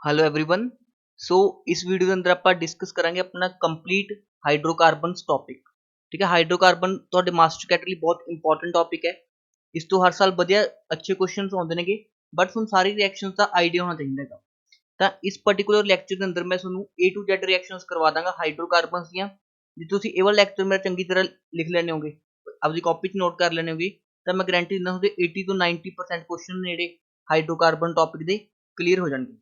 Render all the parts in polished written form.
Hello everyone. सो इस video ਦੇ ਅੰਦਰ ਆਪਾਂ ਡਿਸਕਸ ਕਰਾਂਗੇ ਆਪਣਾ ਕੰਪਲੀਟ ਹਾਈਡਰੋਕਾਰਬਨਸ ਟੌਪਿਕ। ਠੀਕ ਹੈ, ਹਾਈਡਰੋਕਾਰਬਨ ਤੁਹਾਡੇ ਮਾਸਟਰ ਕੈਟ ਲਈ ਬਹੁਤ ਇੰਪੋਰਟੈਂਟ ਟੌਪਿਕ ਹੈ। ਇਸ ਤੋਂ ਹਰ ਸਾਲ ਵਧੀਆ ਅੱਛੇ ਕੁਐਸਚਨਸ ਆਉਂਦੇ ਨੇਗੇ, ਬਟ ਤੁਹਾਨੂੰ ਸਾਰੀ ਰਿਐਕਸ਼ਨਸ ਦਾ ਆਈਡੀਆ ਹੋਣਾ ਚਾਹੀਦਾ ਹੈਗਾ। ਤਾਂ ਇਸ ਪਾਰਟਿਕੂਲਰ ਲੈਕਚਰ ਦੇ ਅੰਦਰ ਮੈਂ ਤੁਹਾਨੂੰ A to Z ਰਿਐਕਸ਼ਨਸ ਕਰਵਾ ਦਾਂਗਾ ਹਾਈਡਰੋਕਾਰਬਨਸ ਦੀਆਂ। ਜੇ ਤੁਸੀਂ ਇਹ ਵਾਲਾ ਲੈਕਚਰ ਮੇਰਾ ਚੰਗੀ ਤਰ੍ਹਾਂ ਲਿਖ ਲੈਣੇ ਹੋਗੇ, ਆਪਦੀ ਕਾਪੀ 'ਚ ਨੋਟ ਕਰ ਲੈਣੇ ਹੋਗੇ, ਤਾਂ ਮੈਂ ਗਾਰੰਟੀ ਦਿੰਦਾ ਤੁਹਾਡੇ 80 ਤੋਂ 90% ਕੁਐਸਚਨ ਨੇੜੇ ਹਾਈਡਰੋਕਾਰਬਨ ਟੌਪਿਕ ਦੇ ਕਲੀਅਰ ਹੋ ਜਾਣਗੇ।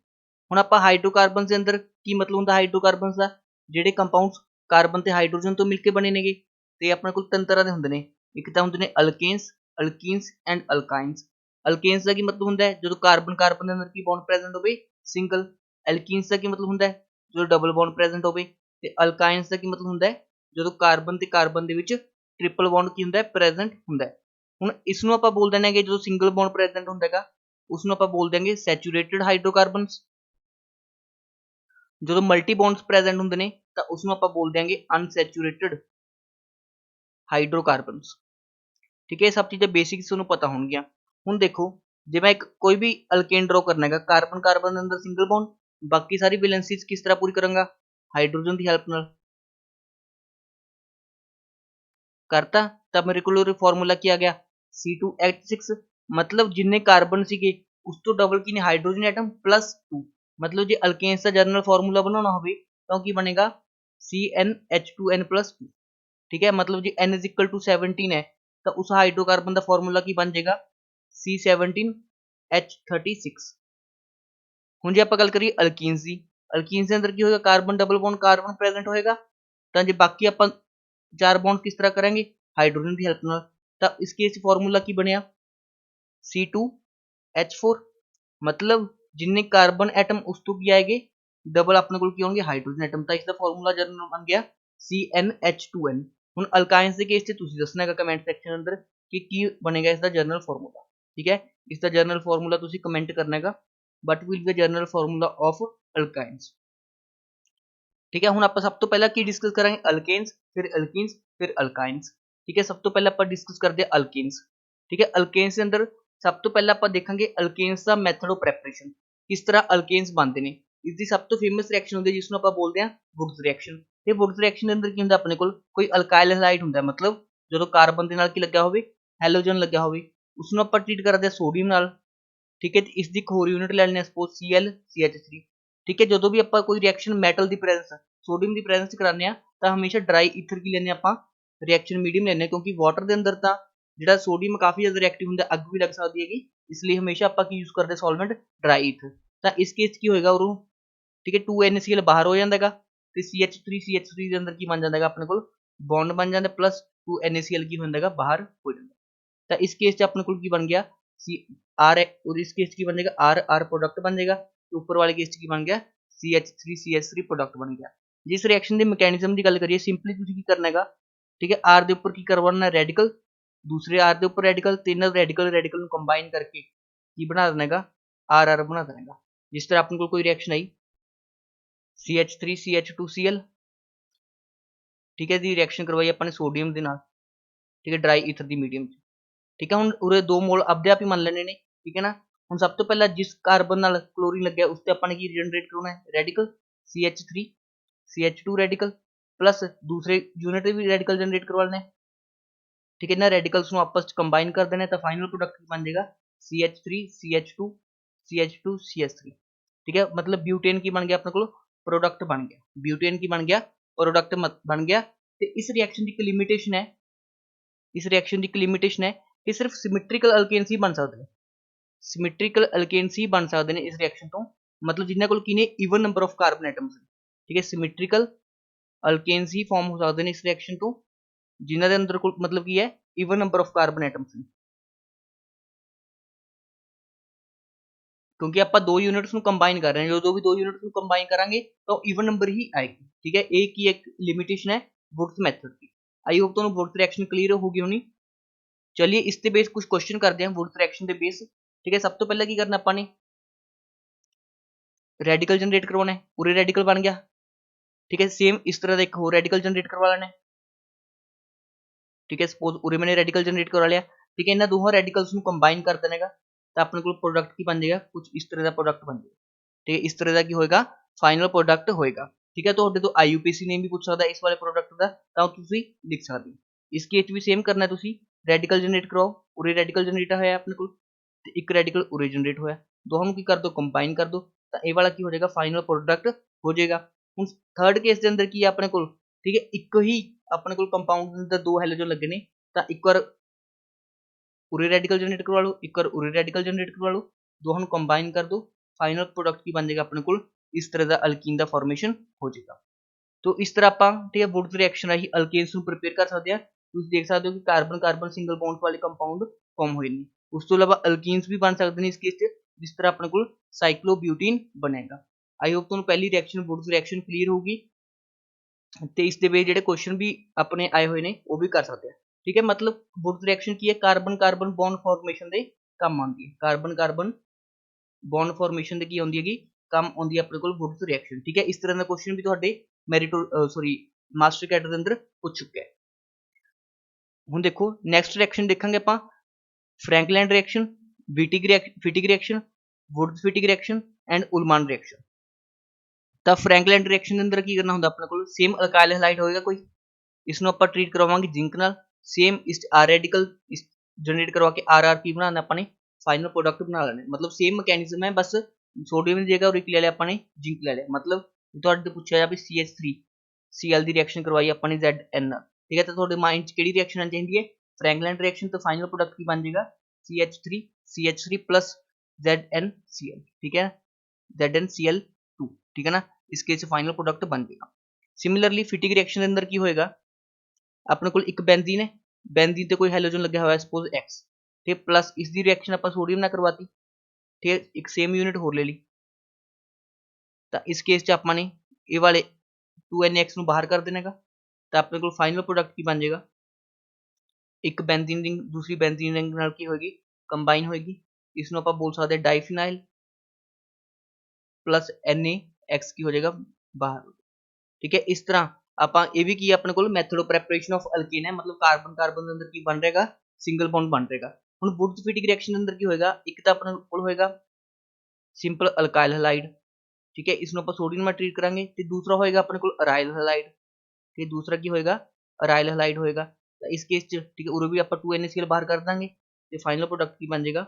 ਹੁਣ ਆਪਾਂ ਹਾਈਡਰੋਕਾਰਬਨਸ ਦੇ ਅੰਦਰ ਕੀ ਮਤਲਬ ਹੁੰਦਾ ਹਾਈਡਰੋਕਾਰਬਨਸ ਦਾ, ਜਿਹੜੇ ਕੰਪਾਊਂਡਸ ਕਾਰਬਨ ਤੇ ਹਾਈਡਰੋਜਨ ਤੋਂ ਮਿਲ ਕੇ ਬਣੇ ਨੇਗੇ। ਤੇ ਆਪਣੇ ਕੋਲ ਤਿੰਨ ਤਰ੍ਹਾਂ ਦੇ ਹੁੰਦੇ ਨੇ। ਇੱਕ ਤਾਂ ਹੁੰਦੇ ਨੇ ਅਲਕੇਨਸ, ਅਲਕੀਨਸ ਐਂਡ ਅਲਕਾਈਨਸ। ਅਲਕੇਨਸ ਦਾ ਕੀ ਮਤਲਬ ਹੁੰਦਾ ਹੈ ਜਦੋਂ ਕਾਰਬਨ ਕਾਰਬਨ ਦੇ ਅੰਦਰ ਕੀ ਬੌਂਡ ਪ੍ਰੈਜ਼ੈਂਟ ਹੋਵੇ, ਸਿੰਗਲ। ਐਲਕੀਨਸ ਦਾ ਕੀ ਮਤਲਬ ਹੁੰਦਾ ਹੈ ਜਦੋਂ ਡਬਲ ਬੌਂਡ ਪ੍ਰੈਜ਼ੈਂਟ ਹੋਵੇ। ਤੇ ਅਲਕਾਈਨਸ ਦਾ ਕੀ ਮਤਲਬ ਹੁੰਦਾ ਹੈ ਜਦੋਂ ਕਾਰਬਨ ਤੇ ਕਾਰਬਨ ਦੇ ਵਿੱਚ ਟ੍ਰਿਪਲ ਬੌਂਡ ਕੀ ਹੁੰਦਾ ਹੈ ਪ੍ਰੈਜ਼ੈਂਟ ਹੁੰਦਾ ਹੈ। ਹੁਣ ਇਸ ਨੂੰ ਆਪਾਂ ਬੋਲ ਦਿੰਦੇ ਜਦੋਂ ਸਿੰਗਲ ਬੌਂਡ ਪ੍ਰੈਜ਼ੈਂਟ ਹੁੰਦਾ ਹੈਗਾ, ਉਸ ਨੂੰ ਆਪਾਂ ਬੋਲ ਦਿਆਂਗੇ ਸੈਚੂਰੇਟਡ ਹਾਈਡਰੋਕਾਰਬਨਸ। ਜਦੋਂ ਮਲਟੀ ਬੌਂਡਸ ਪ੍ਰੈਜ਼ੈਂਟ ਹੁੰਦੇ ਨੇ ਤਾਂ ਉਸ ਨੂੰ ਆਪਾਂ ਬੋਲ ਦਿਆਂਗੇ ਅਨਸੈਚੂਰੇਟਡ ਹਾਈਡਰੋਕਾਰਬਨਸ। ਠੀਕ ਹੈ, ਇਹ ਸਭ ਚੀਜ਼ਾਂ ਬੇਸਿਕਸ ਤੁਹਾਨੂੰ ਪਤਾ ਹੋਣਗੀਆਂ। ਹੁਣ ਦੇਖੋ, ਜੇ ਮੈਂ ਇੱਕ ਕੋਈ ਵੀ ਅਲਕੇਨ ਡਰਾ ਕਰਨਾ ਹੈਗਾ, ਕਾਰਬਨ ਕਾਰਬਨ ਦੇ ਅੰਦਰ ਸਿੰਗਲ ਬੌਂਡ, ਬਾਕੀ ਸਾਰੀ ਵੈਲੈਂਸੀਜ਼ ਕਿਸ ਤਰ੍ਹਾਂ ਪੂਰੀ ਕਰਾਂਗਾ, ਹਾਈਡਰੋਜਨ ਦੀ ਹੈਲਪ ਨਾਲ ਕਰਤਾ। ਤਾਂ ਮੇਰੇ ਕੋਲ ਫਾਰਮੂਲਾ ਕੀ ਆ ਗਿਆ, C2H6। ਮਤਲਬ ਜਿੰਨੇ ਕਾਰਬਨ ਸੀਗੇ ਉਸ ਤੋਂ ਡਬਲ ਕੀ ਨੇ ਹਾਈਡਰੋਜਨ ਐਟਮ ਪਲੱਸ 2। ਮਤਲਬ ਜੇ ਅਲਕੇਨਸ ਦਾ ਜਨਰਲ ਫਾਰਮੂਲਾ ਬਣਾਉਣਾ ਹੋਵੇ ਤਾਂ ਕੀ ਬਣੇਗਾ, CnH2n+2। ਠੀਕ ਹੈ, ਮਤਲਬ ਜੇ n = 17 ਹੈ ਤਾਂ ਉਸ ਹਾਈਡਰੋਕਾਰਬਨ ਦਾ ਫਾਰਮੂਲਾ ਕੀ ਬਣ ਜਾਏਗਾ, C17H36। ਹੁਣ ਜੇ ਆਪਾਂ ਗੱਲ ਕਰੀਏ ਅਲਕੀਨਸ ਦੀ, ਅਲਕੀਨਸ ਦੇ ਅੰਦਰ ਕੀ ਹੋਏਗਾ, carbon double bond carbon present ਹੋਏਗਾ। ਤਾਂ ਜੇ ਬਾਕੀ ਆਪਾਂ ਚਾਰ ਬੌਂਡ ਕਿਸ ਤਰ੍ਹਾਂ ਕਰਾਂਗੇ, ਹਾਈਡਰੋਜਨ ਦੀ ਹੈਲਪ ਨਾਲ। ਤਾਂ ਇਸ ਕੇਸ ਫਾਰਮੂਲਾ ਕੀ ਬਣਿਆ, C2H4। ਮਤਲਬ ਜਿੰਨੇ ਕਾਰਬਨ ਐਟਮ ਉਸ ਤੋਂ ਕੀ ਆਏਗੇ ਡਬਲ ਆਪਣੇ ਕੋਲ ਕੀ ਹੋਣਗੇ, ਹਾਈਡਰੋਜਨ ਐਟਮ। ਤਾਂ ਇਸ ਦਾ ਫਾਰਮੂਲਾ ਜਨਰਲ ਬਣ ਗਿਆ CnH2n। ਹੁਣ ਅਲਕਾਈਨਸ ਦੇ ਕੇਸ 'ਚ ਤੁਸੀਂ ਦੱਸਣਾ ਹੈਗਾ ਕਮੈਂਟ ਸੈਕਸ਼ਨ ਅੰਦਰ ਕਿ ਕੀ ਬਣੇਗਾ ਇਸ ਦਾ ਜਨਰਲ ਫਾਰਮੂਲਾ। ਠੀਕ ਹੈ, ਇਸ ਦਾ ਜਨਰਲ ਫਾਰਮੂਲਾ ਤੁਸੀਂ ਕਮੈਂਟ ਕਰਨਾ ਹੈਗਾ, but will be general formula of alkynes. ਠੀਕ ਹੈ, ਹੁਣ ਆਪਾਂ ਸਭ ਤੋਂ ਪਹਿਲਾਂ ਕੀ ਡਿਸਕਸ ਕਰਾਂਗੇ, ਅਲਕੇਨਸ, ਫਿਰ ਅਲਕੀਨਸ, ਫਿਰ ਅਲਕਾਈਨਸ। ਠੀਕ ਹੈ, ਸਭ ਤੋਂ ਪਹਿਲਾਂ ਆਪਾਂ ਡਿਸਕਸ ਕਰਦੇ ਹਾਂ ਅਲਕੇਨਸ। ਠੀਕ ਹੈ, ਅਲਕੇਨਸ ਦੇ ਅੰਦਰ ਸਭ ਤੋਂ ਪਹਿਲਾਂ ਆਪਾਂ ਦੇਖਾਂਗੇ ਅਲਕੇਨਸ ਦਾ ਮੈਥਡ ਆਫ ਪ੍ਰੈਪਰੇਸ਼ਨ, ਕਿਸ ਤਰ੍ਹਾਂ ਅਲਕੇਨਸ ਬਣਦੇ ਨੇ। ਇਸ ਦੀ ਸਭ ਤੋਂ ਫੇਮਸ ਰਿਐਕਸ਼ਨ ਹੁੰਦੀ ਹੈ ਜਿਸ ਨੂੰ ਆਪਾਂ ਬੋਲਦੇ ਹਾਂ ਵੁਡਸ ਰਿਐਕਸ਼ਨ। ਤੇ ਵੁਡਸ ਰਿਐਕਸ਼ਨ ਦੇ ਅੰਦਰ ਕੀ ਹੁੰਦਾ, ਆਪਣੇ ਕੋਲ ਕੋਈ ਅਲਕਾਈਲ ਹੈਲਾਈਡ ਹੁੰਦਾ, ਮਤਲਬ ਜਦੋਂ ਕਾਰਬਨ ਦੇ ਨਾਲ ਕੀ ਲੱਗਿਆ ਹੋਵੇ, ਹੈਲੋਜਨ ਲੱਗਿਆ ਹੋਵੇ, ਉਸ ਨੂੰ ਆਪਾਂ ਟ੍ਰੀਟ ਕਰਦੇ ਹਾਂ ਸੋਡੀਅਮ ਨਾਲ। ਠੀਕ ਹੈ, ਤੇ ਇਸ ਦੀ ਇੱਕ ਹੋਰ ਯੂਨਿਟ ਲੈ ਲੈਂਦੇ ਹਾਂ, ਸਪੋਜ਼ ClCH3। ਠੀਕ ਹੈ, ਜਦੋਂ ਵੀ ਆਪਾਂ ਕੋਈ ਰਿਐਕਸ਼ਨ ਮੈਟਲ ਦੀ ਪ੍ਰੈਜ਼ੈਂਸ, ਸੋਡੀਅਮ ਦੀ ਪ੍ਰੈਜ਼ੈਂਸ 'ਚ ਕਰਾਉਂਦੇ ਹਾਂ ਤਾਂ ਹਮੇਸ਼ਾ ਡਰਾਈ ਈਥਰ ਕੀ ਲੈਂਦੇ ਆਪਾਂ, ਰਿਐਕਸ਼ਨ ਮੀਡੀਅਮ ਲੈਂਦੇ ਹਾਂ, ਕਿਉਂਕਿ ਵਾਟਰ ਦੇ ਅੰਦਰ ਤਾਂ ਜਿਹੜਾ ਸੋਡੀਅਮ ਕਾਫੀ ਜ਼ਿਆਦਾ ਰਿਐਕਟਿਵ ਹੁੰਦਾ, ਅੱਗ ਵੀ ਲੱਗ ਸਕਦੀ ਹੈਗੀ। ਇਸ ਲਈ ਹਮੇਸ਼ਾ ਆਪਾਂ ਕੀ ਯੂਜ਼ ਕਰਦੇ ਸੋਲਵੈਂਟ, ਡਰਾਈ ਈਥਰ। ਤਾਂ ਇਸ ਕੇਸ 'ਚ ਕੀ ਹੋਏਗਾ ਉਰੋਂ, ਠੀਕ ਹੈ, 2NaCl ਬਾਹਰ ਹੋ ਜਾਂਦਾ ਹੈਗਾ ਤੇ CH3 ਦੇ ਅੰਦਰ ਕੀ ਬਣ ਜਾਂਦਾ ਹੈਗਾ, ਆਪਣੇ ਕੋਲ ਬੌਂਡ ਬਣ ਜਾਂਦਾ ਪਲੱਸ 2NaCl ਕੀ ਹੋ ਜਾਂਦਾ ਹੈਗਾ, ਬਾਹਰ ਹੋ ਜਾਂਦਾ। ਤਾਂ ਇਸ ਕੇਸ 'ਚ ਆਪਣੇ ਕੋਲ ਕੀ ਬਣ ਗਿਆ, R, और इस केस की बन जाएगा R प्रोडक्ट बन जाएगा। तो ऊपर वाले केस की बन गया CH3CH3 प्रोडक्ट बन गया। जिस रिएक्शन के मैकेनिज्म की गल करिए, सिंपली तुसीं की करना है, ठीक है, R के उपर की करवाना रेडिकल, दूसरे R के उपर रेडिकल, तीन रेडिकल कंबाइन करके की बना देना है, R बना देना है। जिस तरह अपने कोई रिएक्शन आई CH3CH2Cl, ठीक है जी, रिएक्शन करवाई अपने सोडियम के नाल, ठीक है, ड्राई ईथर की मीडियम। ठीक है, हुण उरे 2 मोल आपदे आप ही मान लेने ने। ठीक है ना, हुण सब तो पहला जिस कार्बन नाल क्लोरीन लग्या उस ते आपां ने की जनरेट करना है, radical CH3 CH2 radical plus दूसरे यूनिट भी रेडिकल जनरेट करवा लेने। ठीक है ना, रेडिकल्स नूं आपस च कंबाइन कर देना, तो फाइनल प्रोडक्ट बन जाएगा CH3 CH2 CH2 CH3। ठीक है, मतलब ब्यूटेन की बन गया अपने को प्रोडक्ट बन गया, ब्यूटेन की बन गया प्रोडक्ट बन गया। तो इस रिएक्शन की एक लिमिटेशन है, इस रिएक्शन की एक लिमिटेशन है कि सिर्फ सिमेट्रिकल अल्केन्स ही बन सकते हैं, सिमेट्रिकल अल्केन्स ही बन सकते हैं इस रिएक्शन तो, मतलब जिन्होंने कोल की ने even number of carbon atoms. ठीक है, सिमेट्रिकल अल्केन्स ही फॉर्म हो सकते हैं इस रिएक्शन तो जिन्होंने अंदर कोल मतलब की है even number of carbon atoms. क्योंकि आप दो यूनिट्स को कंबाइन कर रहे हैं, जो भी दो यूनिट्स को कंबाइन करेंगे तो ईवन नंबर ही आएगी। ठीक है, एक ही एक लिमिटेशन है वुड्स मेथड की। आई होप तो वुड्स रिएक्शन क्लीयर होगी होनी। चलिए इस बेस कुछ क्वेश्चन करते हैं वुड्स रिएक्शन के बेस। ठीक है, सब तो पहले की करना अपने रेडिकल जनरेट करवाना है, पूरे रेडिकल बन गया। ठीक है, सेम इस तरह का एक और रेडिकल जनरेट करवा लेना है। ठीक है, सपोज उरे मैंने रेडिकल जनरेट करवा लिया। ठीक है, इन दोनों रेडिकल्स को कंबाइन कर देने का तो अपने को प्रोडक्ट की बन जाएगा, कुछ इस तरह का प्रोडक्ट बन जाएगा। ठीक है, इस तरह का की होएगा फाइनल प्रोडक्ट होएगा। ठीक है, ਤੁਹਾਡੇ ਤੋਂ IUPAC ਨੇ ਵੀ ਪੁੱਛ ਸਕਦਾ ਇਸ ਵਾਲੇ ਪ੍ਰੋਡਕਟ ਦਾ, ਤਾਂ ਤੁਸੀਂ ਲਿਖ ਸਕਦੇ ਹੋ। ਇਸ ਕੇਸ ਵੀ ਸੇਮ ਕਰਨਾ ਤੁਸੀਂ, ਰੈਡੀਕਲ ਜਨਰੇਟ ਕਰਾਓ, ਉਰੇ ਰੈਡੀਕਲ ਜਨਰੇਟ ਹੋਇਆ ਆਪਣੇ ਕੋਲ ਤੇ ਇੱਕ ਰੈਡੀਕਲ ਉਰੇ ਜਨਰੇਟ ਹੋਇਆ, ਦੋਹਾਂ ਨੂੰ ਕੀ ਕਰ ਦੋ ਕੰਬਾਈਨ ਕਰ ਦੋ, ਤਾਂ ਇਹ ਵਾਲਾ ਕੀ ਹੋ ਜਾਏਗਾ ਫਾਈਨਲ ਪ੍ਰੋਡਕਟ ਹੋ ਜਾਏਗਾ। ਹੁਣ ਥਰਡ ਕੇਸ ਦੇ ਅੰਦਰ ਕੀ ਹੈ ਆਪਣੇ ਕੋਲ, ਠੀਕ ਹੈ, ਇੱਕ ਹੀ ਆਪਣੇ ਕੋਲ ਕੰਪਾਊਂਡ ਦੇ ਅੰਦਰ ਦੋ ਹੈਲੋਜਨ ਲੱਗੇ ਨੇ, ਤਾਂ ਇੱਕ ਵਾਰ ਉਰੇ ਰੈਡੀਕਲ ਜਨਰੇਟ ਕਰਵਾ ਲਓ, ਇੱਕ ਵਾਰ ਉਰੇ ਰੈਡੀਕਲ ਜਨਰੇਟ ਕਰਵਾ ਲਓ, ਦੋਹਾਂ ਨੂੰ ਕੰਬਾਈਨ ਕਰ ਦੋ, फाइनल प्रोडक्ट की बन जाएगा अपने को इस तरह का अल्कीन का फॉर्मेशन हो जाएगा। तो इस तरह आप ठीक है वुड्स रिएक्शन राही अल्केन्स ਨੂੰ प्रिपेयर कर सकते हैं। ਤੁਸੀਂ देख सकते हो कि कार्बन कार्बन सिंगल बॉन्ड वाले कंपाउंड फॉर्म ਹੋਏ ਨੇ। ਉਸ ਤੋਂ ਇਲਾਵਾ ਅਲਕੀਨਸ ਵੀ ਬਣ ਸਕਦੇ ਨੇ ਇਸ ਕੇਸ 'ਚ, ਜਿਸ ਤਰ੍ਹਾਂ ਆਪਣੇ ਕੋਲ ਸਾਈਕਲੋਬਿਊਟੀਨ ਬਣੇਗਾ। ਆਈ ਹੋਪ ਤੁਹਾਨੂੰ ਪਹਿਲੀ ਰਿਐਕਸ਼ਨ ਵੁड्स ਰਿਐਕਸ਼ਨ ਕਲੀਅਰ ਹੋਊਗੀ ਤੇ ਇਸ ਦੇ ਵੇ ਜਿਹੜੇ ਕੁਐਸਚਨ ਵੀ ਆਪਣੇ ਆਏ ਹੋਏ ਨੇ ਉਹ ਵੀ ਕਰ ਸਕਦੇ ਆ। ਠੀਕ ਹੈ, ਮਤਲਬ ਵੁड्स ਰਿਐਕਸ਼ਨ ਕੀ ਹੈ, ਕਾਰਬਨ ਕਾਰਬਨ ਬੌਂਡ ਫਾਰਮੇਸ਼ਨ ਦੇ ਕੰਮ ਆਉਂਦੀ ਹੈ। ਕਾਰਬਨ ਕਾਰਬਨ बॉन्ड फॉर्मेशन की आती है काम आती है अपने को वुड्स रिएक्शन। ठीक है, इस तरह का क्वेश्चन भी तुहाडे मैरिटो सॉरी मास्टर कैडर के अंदर पूछ चुका है। हुण देखो नैक्सट रिएक्शन देखांगे आपां, Frankland reaction, Fittig reaction, Wurtz Fittig reaction and Ullmann reaction. तो फ्रैंकलैंड रिएक्शन के अंदर की करना होंदा अपने को, सेम अल्काइल हैलाइड होएगा कोई, इसनूं आपां ट्रीट करवावांगे जिंक नाल, सेम इस आर रेडिकल जनरेट करवा के आर की बनाना अपने फाइनल प्रोडक्ट बना लेने। मतलब सेम मैकेनिज्म है, बस सोडियम की जगह और ले लिया अपने जिंक ले लिया। मतलब तुहाडे तो पूछा जाए CH3Cl की रिएक्शन करवाई अपने ZN। ठीक है, तो तुहाडे माइंड च किहड़ी रिएक्शन आनी चाहिए, फ्रैंकलैंड रिएक्शन। तो फाइनल प्रोडक्ट की बन जाएगा CH3 प्लस ZnCl। ठीक है, ZnCl2। ठीक है ना, इस केस फाइनल प्रोडक्ट बन जाएगा। सिमिलरली फिटिक रिएक्शन के अंदर की होएगा, अपने को एक बेंजीन है, बेंजीन ते कोई हैलोजन लगा हुआ है सपोज X, ठीक, प्लस इसकी रिएक्शन आप सोडियम ना करवाती, ठीक है, एक सेम यूनिट होर ले ली, तो इस केस च अपने ये वाले 2NX ਨੂੰ बाहर कर देने का, तो अपने को फाइनल प्रोडक्ट की बन जाएगा, एक बेंजीन रिंग दूसरी बेंजीन रिंग नाल की होगी कंबाइन होगी, इसनों आप बोल सकते हैं डाइफिनाइल प्लस NaX की हो जाएगा बाहर। ठीक है, इस तरह आप ये भी की अपने को method of preparation of alkyne है, मतलब कार्बन कार्बन के अंदर की बन रहेगा सिंगल बॉन्ड बन रहेगा। हुण वुड्स फिटिक रिएक्शन के अंदर की होएगा, एक तो अपने को होएगा सिंपल अल्काइल हैलाइड, ठीक है, इसनों आप सोडियम में ट्रीट करांगे, ते दूसरा होएगा अपने को अराइल हैलाइड, ठीक है, दूसरा की होएगा अराइल हैलाइड होएगा। तो इस केस च ठीक है उरे भी आप 2NaCl बाहर कर देंगे, ते फाइनल प्रोडक्ट की बन जाएगा,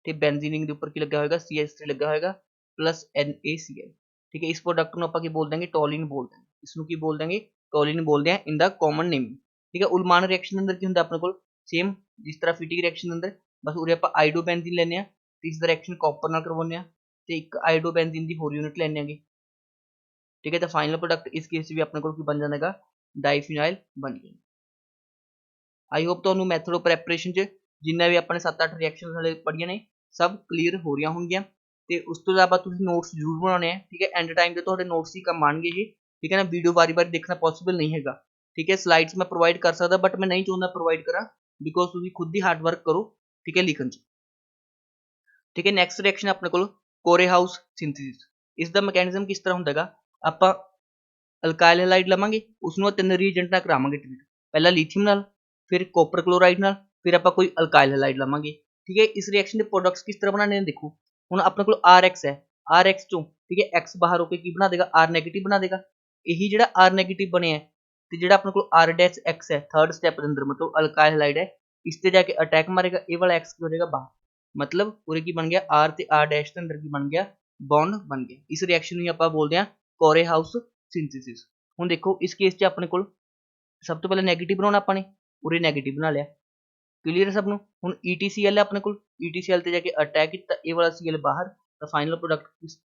ते बेंजीन रिंग के ऊपर की लगा होएगा CH3 लगा होएगा प्लस NaCl। ठीक है, इस प्रोडक्ट को आप बोल देंगे टॉलिन बोल देंगे, इसनों की बोल देंगे टॉलिन बोलते हैं इन द कॉमन नेम। ठीक है, उलमान रिएक्शन के अंदर की होंदा अपने को सेम जिस तरह फिटिक रिएक्शन के अंदर, बस उरे आप आइडोबेंजीन लेने आ, इस रिएक्शन कॉपर नाल करवाने आ, ते एक आइडोबेंजीन की होर यूनिट लेने आगे। ठीक है, तो फाइनल प्रोडक्ट इस केस भी अपने को बन जाएगा डाइफिनाइल बन गया। आई होप तो मैथड ऑफ प्रैपरेशन च जिन्ना भी अपने 7-8 रिएक्शन हले पढ़िया ने सब क्लीयर हो रही होंगियां, ते उस तो इलावा तुसीं नोट्स जरूर बनाने हैं। ठीक है, एंड टाइम ते तुहाडे नोट्स ही काम आएंगे जी। ठीक है ना, वीडियो बारी बारी देखना पॉसिबल नहीं है। ठीक है, स्लाइड्स मैं प्रोवाइड कर सकता बट मैं नहीं चाहता प्रोवाइड करा, बिकॉज तुसीं खुद ही हार्ड वर्क करो। ठीक है, लिखन च। ठीक है, नैक्सट रिएक्शन अपने को कोरेहाउस सिंथेसिस। इसका मैकेनिज्म किस तरह होंदा, आप अल्काइल हैलाइड लवांगे, उसनों 3 रीएजेंट नाल करावांगे ट्रीट, पहला लिथियम नाल, फिर कॉपर क्लोराइड नाल, फिर आप कोई अल्काइल हैलाइड लवांगे। ठीक है, इस रिएक्शन के प्रोडक्ट्स किस तरह बनाने देखो, हुण अपने को RX है, RX चों ठीक है X बाहर होकर की बना देगा, R नेगेटिव बना देगा। यही जिहड़ा R नेगेटिव बने है ते जिहड़ा अपने को R-X है थर्ड स्टैप के अंदर, मतलब अल्काइल हैलाइड है, इस ते जाके अटैक मारेगा, ये वाला X की हो जाएगा बाहर, मतलब पूरे की बन गया R ते R डैश के अंदर की बन गया बॉन्ड बन गया। इस रिएक्शन में आप बोलते हैं कोरेहाउस सिंथेसिस। हुण देखो इस केस च अपने को सब तो पहले नैगेटिव बनाना, अपने पूरे नैगेटिव बना लिया, क्लीयर है सब नूं। हुण ETCl है अपने को, ETCl ते जाके अटैक किया, ये वाला Cl बाहर, तो फाइनल प्रोडक्ट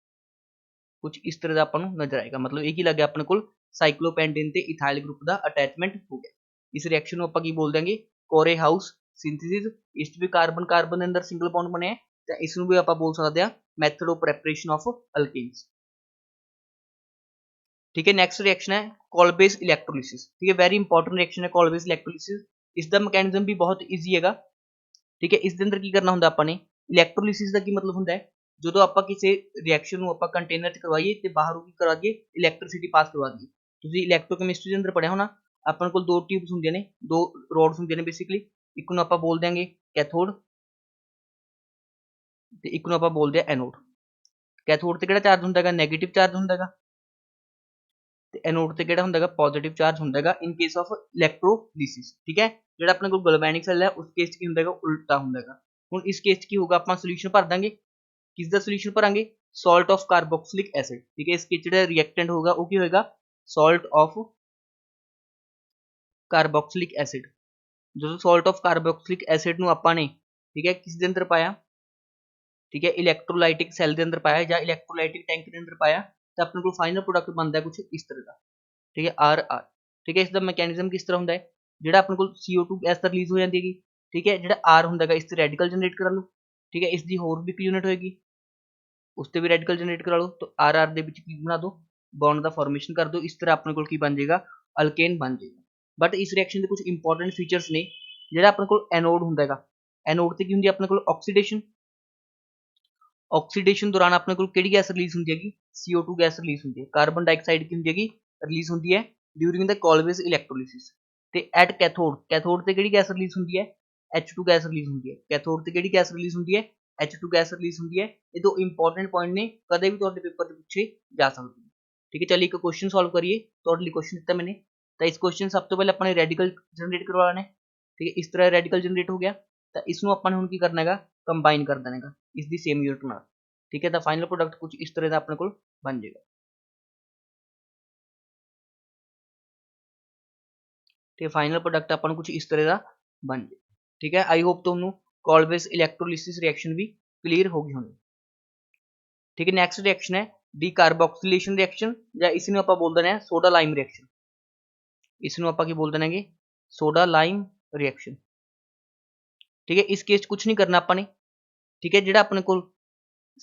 कुछ इस तरह का अपन नजर आएगा। मतलब एक ही लग गया अपने को साइक्लोपेंटेन ते इथाइल ग्रुप का अटैचमेंट हो गया। इस रिएक्शन को आप बोल देंगे कोरेहाउस सिंथेसिस। इस भी कार्बन कार्बन के अंदर सिंगल बॉन्ड बने हैं, तो इसनूं भी आप बोल सकते हैं method of preparation of alkanes. ठीक है, नैक्सट रिएक्शन है कॉल-बेस इलेक्ट्रोलिसिस। ठीक है, वेरी इंपॉर्टेंट रिएक्शन है कॉल-बेस इलेक्ट्रोलिसिस। इसका मैकेनिज्म भी बहुत ईजी है। ठीक है, इस अंदर की करना होंदा अपने इलेक्ट्रोलिसिस का की मतलब होंदा है जो आप किसी रिएक्शन को आप कंटेनर च करवाइए तो बाहरों की करा दिए इलैक्ट्रिसिटी पास करवा दी। तुसीं इलैक्ट्रोकैमिस्ट्री के अंदर पढ़िया होना, अपने को 2 ट्यूब्स होंगे ने, 2 रोड्स होंगे ने बेसिकली, एक नूं आप बोल देंगे कैथोड ते एक नूं आप बोलते हैं एनोड। ਕੈਥੋਡ ਤੇ ਕਿਹੜਾ ਚਾਰਜ ਹੁੰਦਾ ਹੈਗਾ, ਨੈਗੇਟਿਵ ਚਾਰਜ ਹੁੰਦਾ ਹੈਗਾ, ਤੇ ਐਨੋਡ ਤੇ ਕਿਹੜਾ ਹੁੰਦਾ ਹੈਗਾ, ਪੋਜ਼ਿਟਿਵ ਚਾਰਜ ਹੁੰਦਾ ਹੈਗਾ ਇਨ ਕੇਸ ਆਫ ਇਲੈਕਟ੍ਰੋਲਿਸਿਸ। ਠੀਕ ਹੈ, ਜਿਹੜਾ ਆਪਣੇ ਕੋਲ ਗਲਵੈਨਿਕ ਸੈੱਲ ਹੈ ਉਸ ਕੇਸ 'ਚ ਕੀ ਹੁੰਦਾ ਹੈਗਾ, ਉਲਟਾ ਹੁੰਦਾ ਹੈਗਾ। ਹੁਣ ਇਸ ਕੇਸ 'ਚ ਕੀ ਹੋਊਗਾ, ਆਪਾਂ ਸੋਲੂਸ਼ਨ ਭਰ ਦਾਂਗੇ, ਕਿਸ ਦਾ ਸੋਲੂਸ਼ਨ ਭਰਾਂਗੇ, ਸਾਲਟ ਆਫ ਕਾਰਬੋਕਸਿਲਿਕ ਐਸਿਡ। ਠੀਕ ਹੈ, ਇਸ ਕੇਸ ਜਿਹੜਾ ਰਿਐਕਟੈਂਟ ਹੋਗਾ ਉਹ ਕੀ ਹੋਏਗਾ, ਸਾਲਟ ਆਫ ਕਾਰਬੋਕਸਿਲਿਕ ਐਸਿਡ। ਜਦੋਂ ਸਾਲਟ ਆਫ ਕਾਰਬੋਕਸਿਲਿਕ ਐਸਿਡ ਨੂੰ ਆਪਾਂ ਨੇ, ਠੀਕ ਹੈ, ਕਿਸ ਦੇ ਅੰਦਰ ਪਾਇਆ, ਠੀਕ ਹੈ, ਇਲੈਕਟ੍ਰੋਲਾਈਟਿਕ ਸੈੱਲ ਦੇ ਅੰਦਰ ਪਾਇਆ ਜਾਂ ਇਲੈਕਟ੍ਰੋਲਾਈਟਿਕ ਟੈਂਕ ਦੇ ਅੰਦਰ ਪਾਇਆ, ਤਾਂ ਆਪਣੇ ਕੋਲ ਫਾਈਨਲ ਪ੍ਰੋਡਕਟ ਬਣਦਾ ਕੁਝ ਇਸ ਤਰ੍ਹਾਂ ਦਾ। ਠੀਕ ਹੈ, ਆਰ ਆਰ। ਠੀਕ ਹੈ, ਇਸ ਦਾ ਮੈਕੈਨਿਜ਼ਮ ਕਿਸ ਤਰ੍ਹਾਂ ਹੁੰਦਾ ਹੈ, ਜਿਹੜਾ ਆਪਣੇ ਕੋਲ CO2 ਗੈਸ ਤਾਂ ਰਿਲੀਜ਼ ਹੋ ਜਾਂਦੀ ਹੈਗੀ, ਠੀਕ ਹੈ, ਜਿਹੜਾ ਆਰ ਹੁੰਦਾ ਹੈਗਾ ਇਸ ਤੇ ਰੈਡੀਕਲ ਜਨਰੇਟ ਕਰਾ ਲਓ। ਠੀਕ ਹੈ, ਇਸ ਦੀ ਹੋਰ ਵੀ ਇੱਕ ਯੂਨਿਟ ਹੋਏਗੀ, ਉਸ ਤੇ ਵੀ ਰੈਡੀਕਲ ਜਨਰੇਟ ਕਰਾ ਲਓ, ਤਾਂ ਆਰ ਆਰ ਦੇ ਵਿੱਚ ਕੀ ਬਣਾ ਦਿਓ, ਬੌਂਡ ਦਾ ਫਾਰਮੇਸ਼ਨ ਕਰ ਦਿਓ। ਇਸ ਤਰ੍ਹਾਂ ਆਪਣੇ ਕੋਲ ਕੀ ਬਣ ਜਾਏਗਾ, ਅਲਕੇਨ ਬਣ ਜਾਏਗਾ। ਬਟ ਇਸ ਰਿਐਕਸ਼ਨ ਦੇ ਕੁਝ ਇੰਪੋਰਟੈਂਟ ਫੀਚਰਸ ਨੇ। ਜਿਹੜਾ ਆਪਣੇ ਕੋਲ ਐਨੋਡ ਹੁੰਦਾ ਹੈਗਾ, ਐਨੋਡ ਤੇ ਕੀ ਹੁੰਦੀ ਹੈ ਆਪਣੇ ਕੋਲ, ਆਕਸੀਡੇਸ਼ਨ। ਆਕਸੀਡੇਸ਼ਨ ਦੌਰਾਨ ਆਪਣੇ ਕੋਲ ਕਿਹੜੀ ਗੈਸ ਰਿਲੀਜ਼ ਹੁੰਦੀ ਹੈਗੀ, CO2 ਗੈਸ ਰਿਲੀਜ਼ ਹੁੰਦੀ ਹੈ। ਕਾਰਬਨ ਡਾਈਆਕਸਾਈਡ ਕੀ ਹੁੰਦੀ ਹੈਗੀ, ਰਿਲੀਜ਼ ਹੁੰਦੀ ਹੈ ਡਿਊਰਿੰਗ ਦ ਕੋਲਵੇਜ਼ ਇਲੈਕਟ੍ਰੋਲਿਸਿਸ। ਤੇ ਐਟ ਕੈਥੋਡ, ਕੈਥੋਡ ਤੇ ਕਿਹੜੀ ਗੈਸ ਰਿਲੀਜ਼ ਹੁੰਦੀ ਹੈ, H2 ਗੈਸ ਰਿਲੀਜ਼ ਹੁੰਦੀ ਹੈ। ਕੈਥੋਡ ਤੇ ਕਿਹੜੀ ਗੈਸ ਰਿਲੀਜ਼ ਹੁੰਦੀ ਹੈ, H2 ਗੈਸ ਰਿਲੀਜ਼ ਹੁੰਦੀ ਹੈ। ਇਹ ਦੋ ਇੰਪੋਰਟੈਂਟ ਪੁਆਇੰਟ ਨੇ, ਕਦੇ ਵੀ ਤੁਹਾਡੇ ਪੇਪਰ 'ਚ ਪੁੱਛੇ ਜਾ ਸਕਦੇ ਨੇ। ਠੀਕ ਹੈ, ਚਲਿए ਇੱਕ ਕੁਐਸਚਨ ਸੋਲਵ ਕਰੀਏ। ਤੁਹਾਡੇ ਲਈ ਕੁਐਸਚਨ ਦਿੱਤਾ ਮੈंने, ਤਾਂ ਇਸ ਕੁਐਸਚਨ ਸਭ ਤੋਂ ਪਹਿਲੇ ਆਪਾਂ ਨੇ ਰੈਡੀਕਲ ਜਨਰੇਟ ਕਰਵਾ ਲੈਣਾ ਹੈ। ਠੀਕ ਹੈ, ਇਸ ਤਰ੍ਹਾਂ ਰੈਡੀਕਲ ਜਨਰੇਟ ਹੋ ਗਿਆ, ਤਾਂ ਇਸ ਨੂੰ ਆਪਾਂ ਨੇ ਹੁਣ ਕੀ ਕਰਨਾ ਹੈਗਾ, ਕੰਬਾਈਨ ਕਰ ਦੇਣਾ ਹੈਗਾ ਇਸ ਦੀ ਸੇਮ ਯੂਨਿਟ ਨਾਲ। ਠੀਕ ਹੈ, ਤਾਂ ਫਾਈਨਲ ਪ੍ਰੋਡਕਟ ਕੁਝ ਇਸ ਤਰ੍ਹਾਂ ਦਾ ਆਪਣੇ ਕੋਲ ਬਣ ਜਾਏਗਾ। ਤੇ ਫਾਈਨਲ ਪ੍ਰੋਡਕਟ ਆਪਾਂ ਨੂੰ ਕੁਝ ਇਸ ਤਰ੍ਹਾਂ ਦਾ ਬਣ ਜਾਏ। ਠੀਕ ਹੈ, ਆਈ ਹੋਪ ਤੁਹਾਨੂੰ ਕੋਲਵੇਜ਼ ਇਲੈਕਟ੍ਰੋਲਿਸਿਸ ਰਿਐਕਸ਼ਨ ਵੀ ਕਲੀਅਰ ਹੋ ਗਈ ਹੋਣੀ। ਠੀਕ ਹੈ, ਨੈਕਸਟ ਰਿਐਕਸ਼ਨ ਹੈ ਡੀਕਾਰਬੋਕਸਿਲੇਸ਼ਨ ਰਿਐਕਸ਼ਨ, ਜਾਂ ਇਸ ਨੂੰ ਆਪਾਂ ਬੋਲ ਦਿੰਦੇ ਹਾਂ ਸੋਡਾ ਲਾਈਮ ਰਿਐਕਸ਼ਨ। ਇਸ ਨੂੰ ਆਪਾਂ ਕੀ ਬੋਲ ਦੇਣਗੇ, ਸੋਡਾ ਲਾਈਮ ਰਿਐਕਸ਼ਨ। ਠੀਕ ਹੈ, ਇਸ ਕੇਸ 'ਚ ਕੁਝ ਨਹੀਂ ਕਰਨਾ ਆਪਾਂ ਨੇ। ਠੀਕ ਹੈ, ਜਿਹੜਾ ਆਪਣੇ ਕੋਲ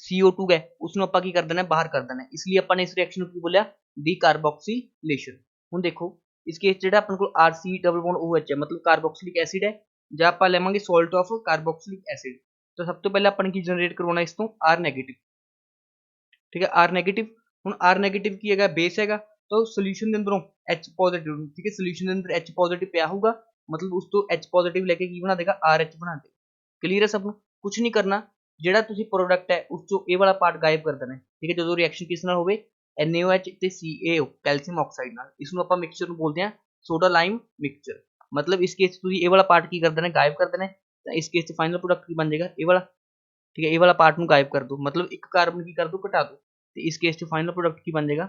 CO2 ਹੈ ਉਸ ਨੂੰ ਆਪਾਂ ਕੀ ਕਰ ਦੇਣਾ, ਬਾਹਰ ਕਰ ਦੇਣਾ। ਇਸ ਲਈ ਆਪਾਂ ਨੇ ਇਸ ਰਿਐਕਸ਼ਨ ਨੂੰ ਕੀ ਬੋਲਿਆ, ਡੀਕਾਰਬੋਕਸਿਲੇਸ਼ਨ। ਹੁਣ ਦੇਖੋ ਇਸ ਕੇਸ ਜਿਹੜਾ ਆਪਣੇ ਕੋਲ RC ਡਬਲ ਬੌਂਡ OH ਹੈ, ਮਤਲਬ ਕਾਰਬੋਕਸਿਲਿਕ ਐਸਿਡ ਹੈ, ਜਾਂ ਆਪਾਂ ਲਵਾਂਗੇ ਸਾਲਟ ਆਫ ਕਾਰਬੋਕਸਿਲਿਕ ਐਸਿਡ। ਤਾਂ ਸਭ ਤੋਂ ਪਹਿਲਾਂ ਆਪਾਂ ਨੇ ਕੀ ਜਨਰੇਟ ਕਰਵਾਉਣਾ ਇਸ ਤੋਂ, R ਨੈਗੇਟਿਵ। ਠੀਕ ਹੈ, R ਨੈਗੇਟਿਵ। ਹੁਣ R ਨੈਗੇਟਿਵ ਕੀ ਹੈਗਾ, ਬੇਸ ਹੈਗਾ, ਤਾਂ ਸੋਲੂਸ਼ਨ ਦੇ ਅੰਦਰੋਂ H ਪੋਜ਼ਿਟਿਵ, ਠੀਕ ਹੈ, ਸੋਲੂਸ਼ਨ ਦੇ ਅੰਦਰ H ਪੋਜ਼ਿਟਿਵ ਪਿਆ ਹੋਊਗਾ, ਮਤਲਬ ਉਸ ਤੋਂ H ਪੋਜ਼ਿਟਿਵ ਲੈ ਕੇ ਕੀ ਬਣਾ ਦੇਗਾ, RH ਬਣਾ ਦੇਗਾ। ਕਲੀਅਰ ਹੈ ਸਭ ਨੂੰ, ਕੁਝ ਨਹੀਂ ਕਰਨਾ। ਜਿਹੜਾ ਤੁਸੀਂ ਪ੍ਰੋਡਕਟ ਹੈ ਉਸ ਚੋਂ ਇਹ ਵਾਲਾ ਪਾਰਟ ਗਾਇਬ ਕਰ ਦੇਣਾ। ਠੀਕ ਹੈ, ਜਦੋਂ ਰਿਐਕਸ਼ਨ ਕਿਸ ਨਾਲ ਹੋਵੇ, NaOH ਤੇ CaO ਕੈਲਸ਼ੀਅਮ ਆਕਸਾਈਡ ਨਾਲ। ਇਸ ਨੂੰ ਆਪਾਂ ਮਿਕਸਚਰ ਨੂੰ ਬੋਲਦੇ ਹਾਂ ਸੋਡਾ ਲਾਈਮ ਮਿਕਸਚਰ। ਮਤਲਬ ਇਸ ਕੇਸ ਤੁਸੀਂ ਇਹ ਵਾਲਾ ਪਾਰਟ ਕੀ ਕਰ ਦੇਣਾ, ਗਾਇਬ ਕਰ ਦੇਣਾ। ਤਾਂ ਇਸ ਕੇਸ 'ਚ ਫਾਈਨਲ ਪ੍ਰੋਡਕਟ ਕੀ ਬਣ ਜਾਏਗਾ, ਇਹ ਵਾਲਾ। ਠੀਕ ਹੈ, ਇਹ ਵਾਲਾ ਪਾਰਟ ਨੂੰ ਗਾਇਬ ਕਰ ਦਿਓ, ਮਤਲਬ ਇੱਕ ਕਾਰਬਨ ਕੀ ਕਰ ਦਿਓ, ਘਟਾ ਦਿਓ, ਤੇ ਇਸ ਕੇਸ 'ਚ ਫਾਈਨਲ ਪ੍ਰੋਡਕਟ ਕੀ ਬਣ ਜਾਏਗਾ,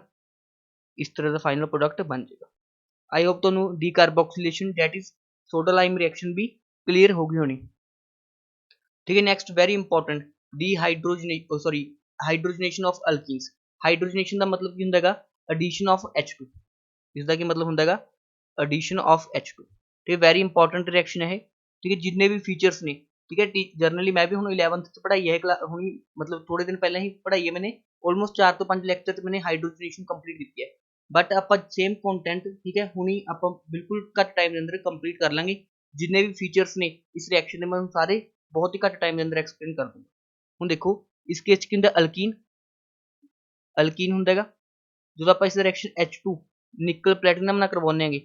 ਇਸ ਤਰ੍ਹਾਂ ਦਾ ਫਾਈਨਲ ਪ੍ਰੋਡਕਟ ਬਣ ਜਾਏਗਾ। ਆਈ ਹੋਪ ਤੁਹਾਨੂੰ decarboxylation that is soda lime reaction ਵੀ ਕਲੀਅਰ ਹੋ ਗਈ ਹੋਣੀ। ठीक है, next very important hydrogenation of alkenes. Hydrogenation का मतलब की होंदा एडिशन ऑफ H2। इसका की मतलब होंदा एडिशन ऑफ H2। ठीक है, वेरी इंपॉर्टेंट रिएक्शन है। ठीक है, जितने भी फीचर्स ने, ठीक है, जर्नली मैं भी हुण 11th पढ़ाई है, हुण मतलब थोड़े दिन पहले ही पढ़ाई है मैंने। ऑलमोस्ट 4 तो 5 लैक्चर मैंने हाइड्रोजनेशन कंप्लीट की है, बट आप सेम कंटेंट, ठीक है, हुणी आप बिल्कुल घट टाइम के अंदर कंप्लीट कर लेंगे। जितने भी फीचर्स ने इस रिएक्शन के मैं सारे बहुत ही घट टाइम के अंदर एक्सप्लेन कर दूंगा। हुण देखो इस केस च की हुंदा अल्कीन, अल्कीन हुंदा हैगा। जो आप इस रिएक्शन H2 निकल प्लैटिनम नाल करवाउने आंगे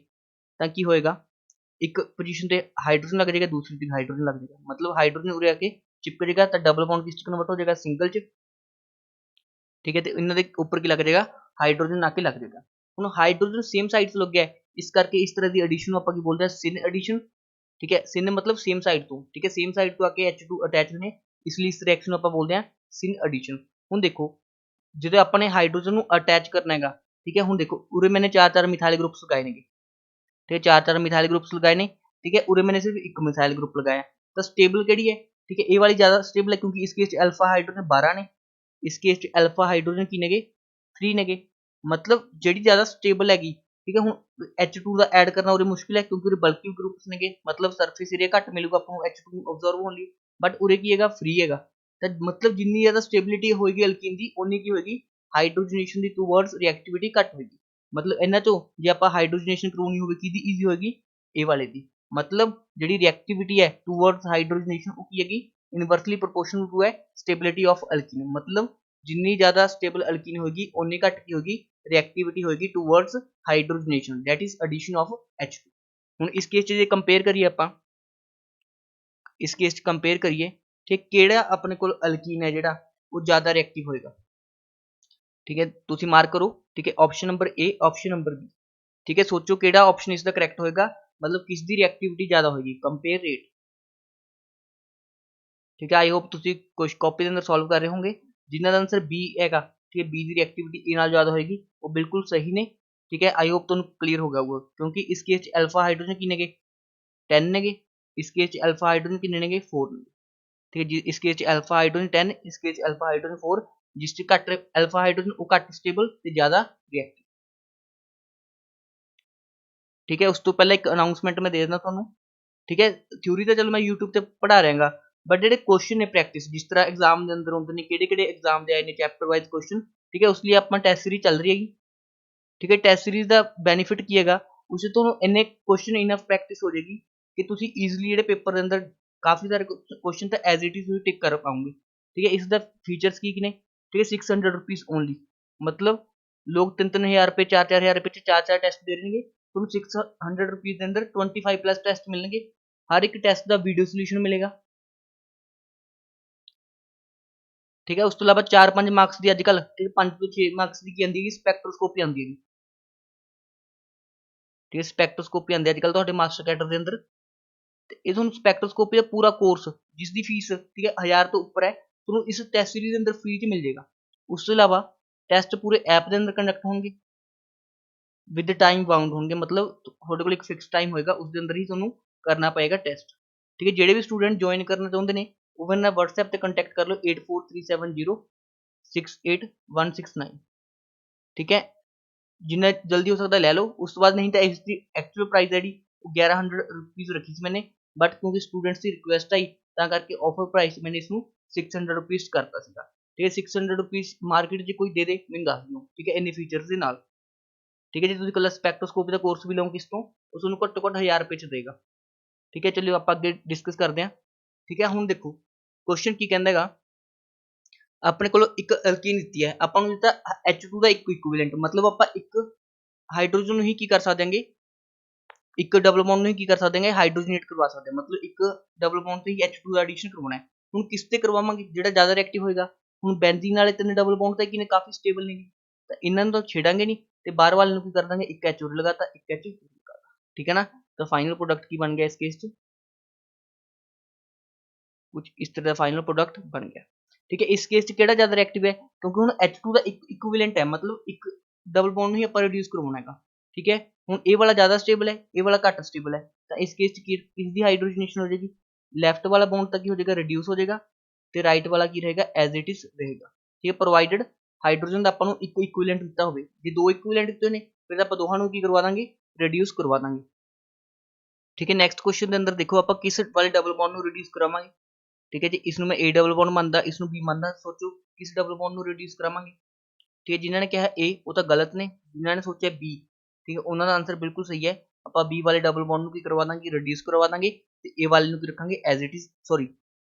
तां की होएगा, एक पोजीशन ते हाइड्रोजन लग जाएगा, दूसरी ते हाइड्रोजन लग जाएगा, मतलब हाइड्रोजन उरे आके चिपक जाएगा, तो डबल बॉन्ड किस च कन्वर्ट हो जाएगा, सिंगल च। ठीक है, तो इन्हां दे उपर की लग जाएगा, हाइड्रोजन आके लग जाएगा। हुण हाइड्रोजन सेम साइड से लग गया है, इस करके इस तरह की एडिशन आपां की बोलदे हैं सिन एडिशन। ठीक है, सिन मतलब सेम साइड तो, ठीक है, सेम साइड तो आके H2 अटैच ने, इसलिए इस रिएक्शन आपां बोलदे हैं सिन एडिशन। हुण देखो जो अपने हाइड्रोजन को अटैच करना है, ठीक है, हुण देखो उरे मैंने 4-4 मिथाइल ग्रुप्स लगाए ने, ठीक है, 4-4 मिथाइल ग्रुप्स लगाए ने। ठीक है, उरे मैंने सिर्फ एक मिथाइल ग्रुप लगाया, तो स्टेबल केड़ी है, ठीक है, ये वाली ज़्यादा स्टेबल है, क्योंकि इस केस अल्फा हाइड्रोजन 12 ने, इस केस अल्फा हाइड्रोजन की नेगे 3 नेगे, मतलब जिहड़ी ज़्यादा स्टेबल हैगी। ठीक है, हुण H2 का ऐड करना उरे मुश्किल है, क्योंकि उरे बल्कि ग्रुप्स नेगे, मतलब सरफेस एरिया घट मिलेगा आपको H2 ऑब्जर्व होने लई, बट उरे की हैगा फ्री हैगा। तो मतलब जिन्नी ज़्यादा स्टेबिलिटी होएगी अल्कीन की, उन्नी की होएगी हाइड्रोजनेशन की टूवर्ड्स रिएक्टिविटी घट होएगी। मतलब इन्हां चों जे आपां हाइड्रोजनेशन करवाउणी होवे किहदी ईजी होएगी, ए वाले दी। मतलब जिहड़ी रिएक्टिविटी है टूवर्ड्स हाइड्रोजनेशन वो की हैगी इनवर्सली प्रोपोर्शनल टू है स्टेबिलिटी ऑफ अल्कीन। मतलब जिन्नी ज़्यादा स्टेबल अल्कीन होगी उन्नी घट की होगी रिएक्टिविटी होगी towards hydrogenation, that is addition of H2। हुण इस केस च जे कंपेयर करिए आपां, इस केस च कंपेयर करिए, ठीक, केड़ा अपने कोल अल्कीन है जिहड़ा वो ज़्यादा रिएक्टिव होएगा, ठीक है ਤੁਸੀਂ ਮਾਰਕ ਕਰੋ ठीक है option number A option number B ठीक है सोचो ਕਿਹੜਾ ऑप्शन ਇਸ ਦਾ ਕਰੈਕਟ ਹੋਏਗਾ मतलब किस ਦੀ ਰਿਐਕਟਿਵਿਟੀ ਜ਼ਿਆਦਾ ਹੋਏਗੀ ਕੰਪੇਅਰ ਰੇਟ ठीक है आई होप ਤੁਸੀਂ ਕੁਝ ਕਾਪੀ ਦੇ ਅੰਦਰ ਸੋਲਵ ਕਰ ਰਹੇ ਹੋਗੇ ਜਿਨ੍ਹਾਂ ਦਾ ਆਨਸਰ ਬੀ ਹੈਗਾ ठीक है बी ਦੀ ਰਿਐਕਟਿਵਿਟੀ ए ਨਾਲ ਜ਼ਿਆਦਾ ਹੋਏਗੀ ਉਹ ਬਿਲਕੁਲ ਸਹੀ ਨੇ ठीक है आई होप ਤੁਹਾਨੂੰ ਕਲੀਅਰ ਹੋ ਗਿਆ ਹੋਊਗਾ ਕਿਉਂਕਿ ਇਸ ਕੇਸ ਚ ਅਲਫਾ ਹਾਈਡਰੋਜਨ ਕਿੰਨੇ ਨੇਗੇ 10 ਨੇਗੇ ਇਸ ਕੇਸ ਚ ਅਲਫਾ ਹਾਈਡਰੋਜਨ ਕਿੰਨੇ ਨੇਗੇ 4 ਨੇ ठीक है जी इस केस अल्फा हाइड्रोजन 10 इस केस अल्फा हाइड्रोजन 4 जिस च घट अल्फा हाइड्रोजन वो घट स्टेबल ते ज्यादा रिएक्टिव ठीक है उस तो पहले एक अनाउंसमेंट मैं दे देना ਤੁਹਾਨੂੰ ठीक है थ्योरी तो चलो मैं YouTube ਤੇ ਪੜਾ ਰਿਹਾਗਾ बट ਜਿਹੜੇ क्वेश्चन ਨੇ प्रैक्टिस जिस तरह एग्जाम ਦੇ ਅੰਦਰ ਹੁੰਦੇ ਨੇ ਕਿਹੜੇ एग्जाम ਦੇ ਆਏ ਨੇ ਚੈਪਟਰ ਵਾਈਜ਼ क्वेश्चन ठीक है ਉਸ ਲਈ ਆਪਾਂ ਟੈਸਟ ਸੀਰੀਜ਼ ਚੱਲ ਰਹੀ ਹੈਗੀ ठीक है ਟੈਸਟ ਸੀਰੀਜ਼ ਦਾ ਬੈਨੀਫਿਟ ਕੀ ਹੈਗਾ ਉਸੇ ਤੁਹਾਨੂੰ ਇੰਨੇ क्वेश्चन ਇਨਫ ਪ੍ਰੈਕਟਿਸ ਹੋ ਜਾਏਗੀ ਕਿ ਤੁਸੀਂ ਈਜ਼ੀਲੀ ਜਿਹੜੇ ਪੇਪਰ ਦੇ ਅੰਦਰ काफी सारे क्वेश्चन तो एज इट इज टिक कर पाओगे ठीक है इसका फीचर्स की ने ठीक है 600 रुपीज ओनली मतलब लोग 3-3 हज़ार रुपये 4-4 हज़ार रुपये 4-4 टेस्ट दे देंगे तुम 600 रुपीज के अंदर 25 प्लस टेस्ट मिलेंगे हर एक टेस्ट का वीडियो सोल्यूशन मिलेगा ठीक है उस तो इलावा 4-5 मार्क्स की अजकल ठीक है 5 तो 6 मार्क्स की आती है स्पैक्ट्रोस्कोपी आती है ठीक है स्पैक्ट्रोस्कोपी आती है अजकल तो मास्टर कैडर के अंदर ਇਹ ਤੁਹਾਨੂੰ ਸਪੈਕਟ੍ਰੋਸਕੋਪੀ ਦਾ ਪੂਰਾ ਕੋਰਸ ਜਿਸ ਦੀ ਫੀਸ ਠੀਕ ਹੈ 1000 ਤੋਂ ਉੱਪਰ ਹੈ ਤੁਹਾਨੂੰ ਇਸ ਟੈਸਟ ਸੀਰੀਜ਼ ਦੇ ਅੰਦਰ ਫ੍ਰੀ ਚ ਮਿਲ ਜਾਏਗਾ ਉਸ ਤੋਂ ਇਲਾਵਾ ਟੈਸਟ ਪੂਰੇ ਐਪ ਦੇ ਅੰਦਰ ਕੰਡਕਟ ਹੋਣਗੇ ਵਿਦ ਟਾਈਮ ਬਾਉਂਡ ਹੋਣਗੇ मतलब ਤੁਹਾਡੇ ਕੋਲ ਇੱਕ ਫਿਕਸ ਟਾਈਮ ਹੋਏਗਾ ਉਸ ਦੇ ਅੰਦਰ ਹੀ ਤੁਹਾਨੂੰ ਕਰਨਾ ਪਏਗਾ ਟੈਸਟ ਠੀਕ ਹੈ ਜਿਹੜੇ ਵੀ ਸਟੂਡੈਂਟ ਜੁਆਇਨ ਕਰਨਾ ਚਾਹੁੰਦੇ ਨੇ ਉਹ ਮੇਰੇ ਨਾਲ WhatsApp ਤੇ ਕੰਟੈਕਟ ਕਰ ਲਓ 8437068169 ठीक है जिन्ना जल्दी हो सकता है ले लो उस तो बाद नहीं तो इसकी एक्चुअल प्राइस है जी 1100 रुपीज़ रखी थी मैंने बट क्योंकि स्टूडेंट्स की रिक्वेस्ट आई करके ऑफर प्राइस मैंने इसमें 600 रुपीज़ करता सीगा ठीक है 600 रुपीज़ मार्केट च कोई दे दे मैं दस दूँ ठीक है इन्ने फीचर्स के नाल ठीक है जी तुम कल स्पैक्ट्रोस्कोपी का कोर्स भी लो किस तो उस घट्टो घट्ट 1000 रुपये च देगा ठीक है चलिए आप अगे डिस्कस करते हैं ठीक है हुण देखो क्वेश्चन की कहता है अपने को एक अल्कीन दी है ਆਪਾਂ ਨੂੰ ਦਿੱਤਾ H2 ਦਾ इक्विवेलेंट मतलब ਆਪਾਂ एक हाइड्रोजन ਨੂੰ ਹੀ ਕੀ ਕਰ ਸਕਦੇ एक डबल बॉन्ड ਨੂੰ ਕੀ ਕਰ ਸਕਦੇ ਹਾਈਡਰੋਜਨੇਟ ਕਰਵਾ ਸਕਦੇ मतलब एक डबल बॉन्ड ਤੇ ਹੀ H2 ਦਾ ਐਡੀਸ਼ਨ ਕਰਵਾਉਣਾ ਹੈ ਹੁਣ ਕਿਸ ਤੇ ਕਰਵਾਵਾਂਗੇ ਜਿਹੜਾ ਜ਼ਿਆਦਾ ਰਿਐਕਟਿਵ ਹੋਏਗਾ ਹੁਣ ਬੈਂਜ਼ੀਨ ਵਾਲੇ ਤਿੰਨ ਡਬਲ ਬੌਂਡ ਤਾਂ ਕਿਨੇ ਕਾਫੀ ਸਟੇਬਲ ਨੇ ਤਾਂ ਇਹਨਾਂ ਨੂੰ ਤਾਂ ਛੇੜਾਂਗੇ ਨਹੀਂ ਤੇ ਬਾਹਰ ਵਾਲੇ ਨੂੰ ਕੀ ਕਰ ਦਾਂਗੇ ਇੱਕ H ਲਗਾਤਾ ਇੱਕ H ਲਗਾਤਾ ठीक है ना तो फाइनल प्रोडक्ट की बन गया इस केस च कुछ इस तरह का फाइनल प्रोडक्ट बन गया ठीक है इस केस च केड़ा ज्यादा रिएक्टिव है क्योंकि हुण H2 ਦਾ इक्विवेलेंट है मतलब एक डबल बॉन्ड ਨੂੰ ਹੀ ਆਪਾਂ ਰਿਡਿਊਸ ਕਰਵਾਉਣਾ ਹੈਗਾ ठीक है ਹੁਣ ਇਹ ਵਾਲਾ ਜ਼ਿਆਦਾ ਸਟੇਬਲ ਹੈ ਇਹ ਵਾਲਾ ਘੱਟ ਸਟੇਬਲ ਹੈ ਤਾਂ ਇਸ ਕੇਸ ਚ ਕਿਸ ਦੀ ਹਾਈਡਰੋਜਨੇਸ਼ਨ ਹੋ ਜਾਏਗੀ ਲੈਫਟ ਵਾਲਾ ਬੌਂਡ ਤਾਂ ਕੀ ਹੋ ਜਾਏਗਾ ਰਿਡਿਊਸ ਹੋ ਜਾਏਗਾ ਤੇ ਰਾਈਟ ਵਾਲਾ ਕੀ ਰਹੇਗਾ ਐਜ਼ ਇਟ ਇਜ਼ ਰਹੇਗਾ ਠੀਕ ਹੈ ਪ੍ਰੋਵਾਈਡਡ ਹਾਈਡਰੋਜਨ ਦਾ ਆਪਾਂ ਨੂੰ ਇੱਕ ਇਕੁਇਵਲੈਂਟ ਦਿੱਤਾ ਹੋਵੇ ਜੇ ਦੋ ਇਕੁਇਵਲੈਂਟ ਦਿੱਤੇ ਨੇ ਫਿਰ ਆਪਾਂ ਦੋਹਾਂ ਨੂੰ ਕੀ ਕਰਵਾ ਦਾਂਗੇ ਰਿਡਿਊਸ ਕਰਵਾ ਦਾਂਗੇ ठीक है नेक्स्ट क्वेश्चन के अंदर देखो आप किस वाले डबल बॉन्ड ਨੂੰ ਰਿਡਿਊਸ ਕਰਾਵਾਂਗੇ ठीक है जी इसनों मैं A डबल बॉन्ड मानता इसनों B मानता सोचो किस डबल बॉन्ड ਨੂੰ ਰਿਡਿਊਸ ਕਰਾਵਾਂਗੇ ठीक है जिन्होंने कहा A वो तो गलत ने जिन्होंने सोचा B ठीक है उन्होंने आंसर बिल्कुल सही है ਆਪਾਂ B वाले डबल बॉन्ड ਨੂੰ ਕੀ ਕਰਵਾ ਦਾਂਗੇ ਰਿਡਿਊਸ ਕਰਵਾ ਦਾਂਗੇ ਤੇ A ਵਾਲੇ ਨੂੰ ਕੀ ਰੱਖਾਂਗੇ as it is sorry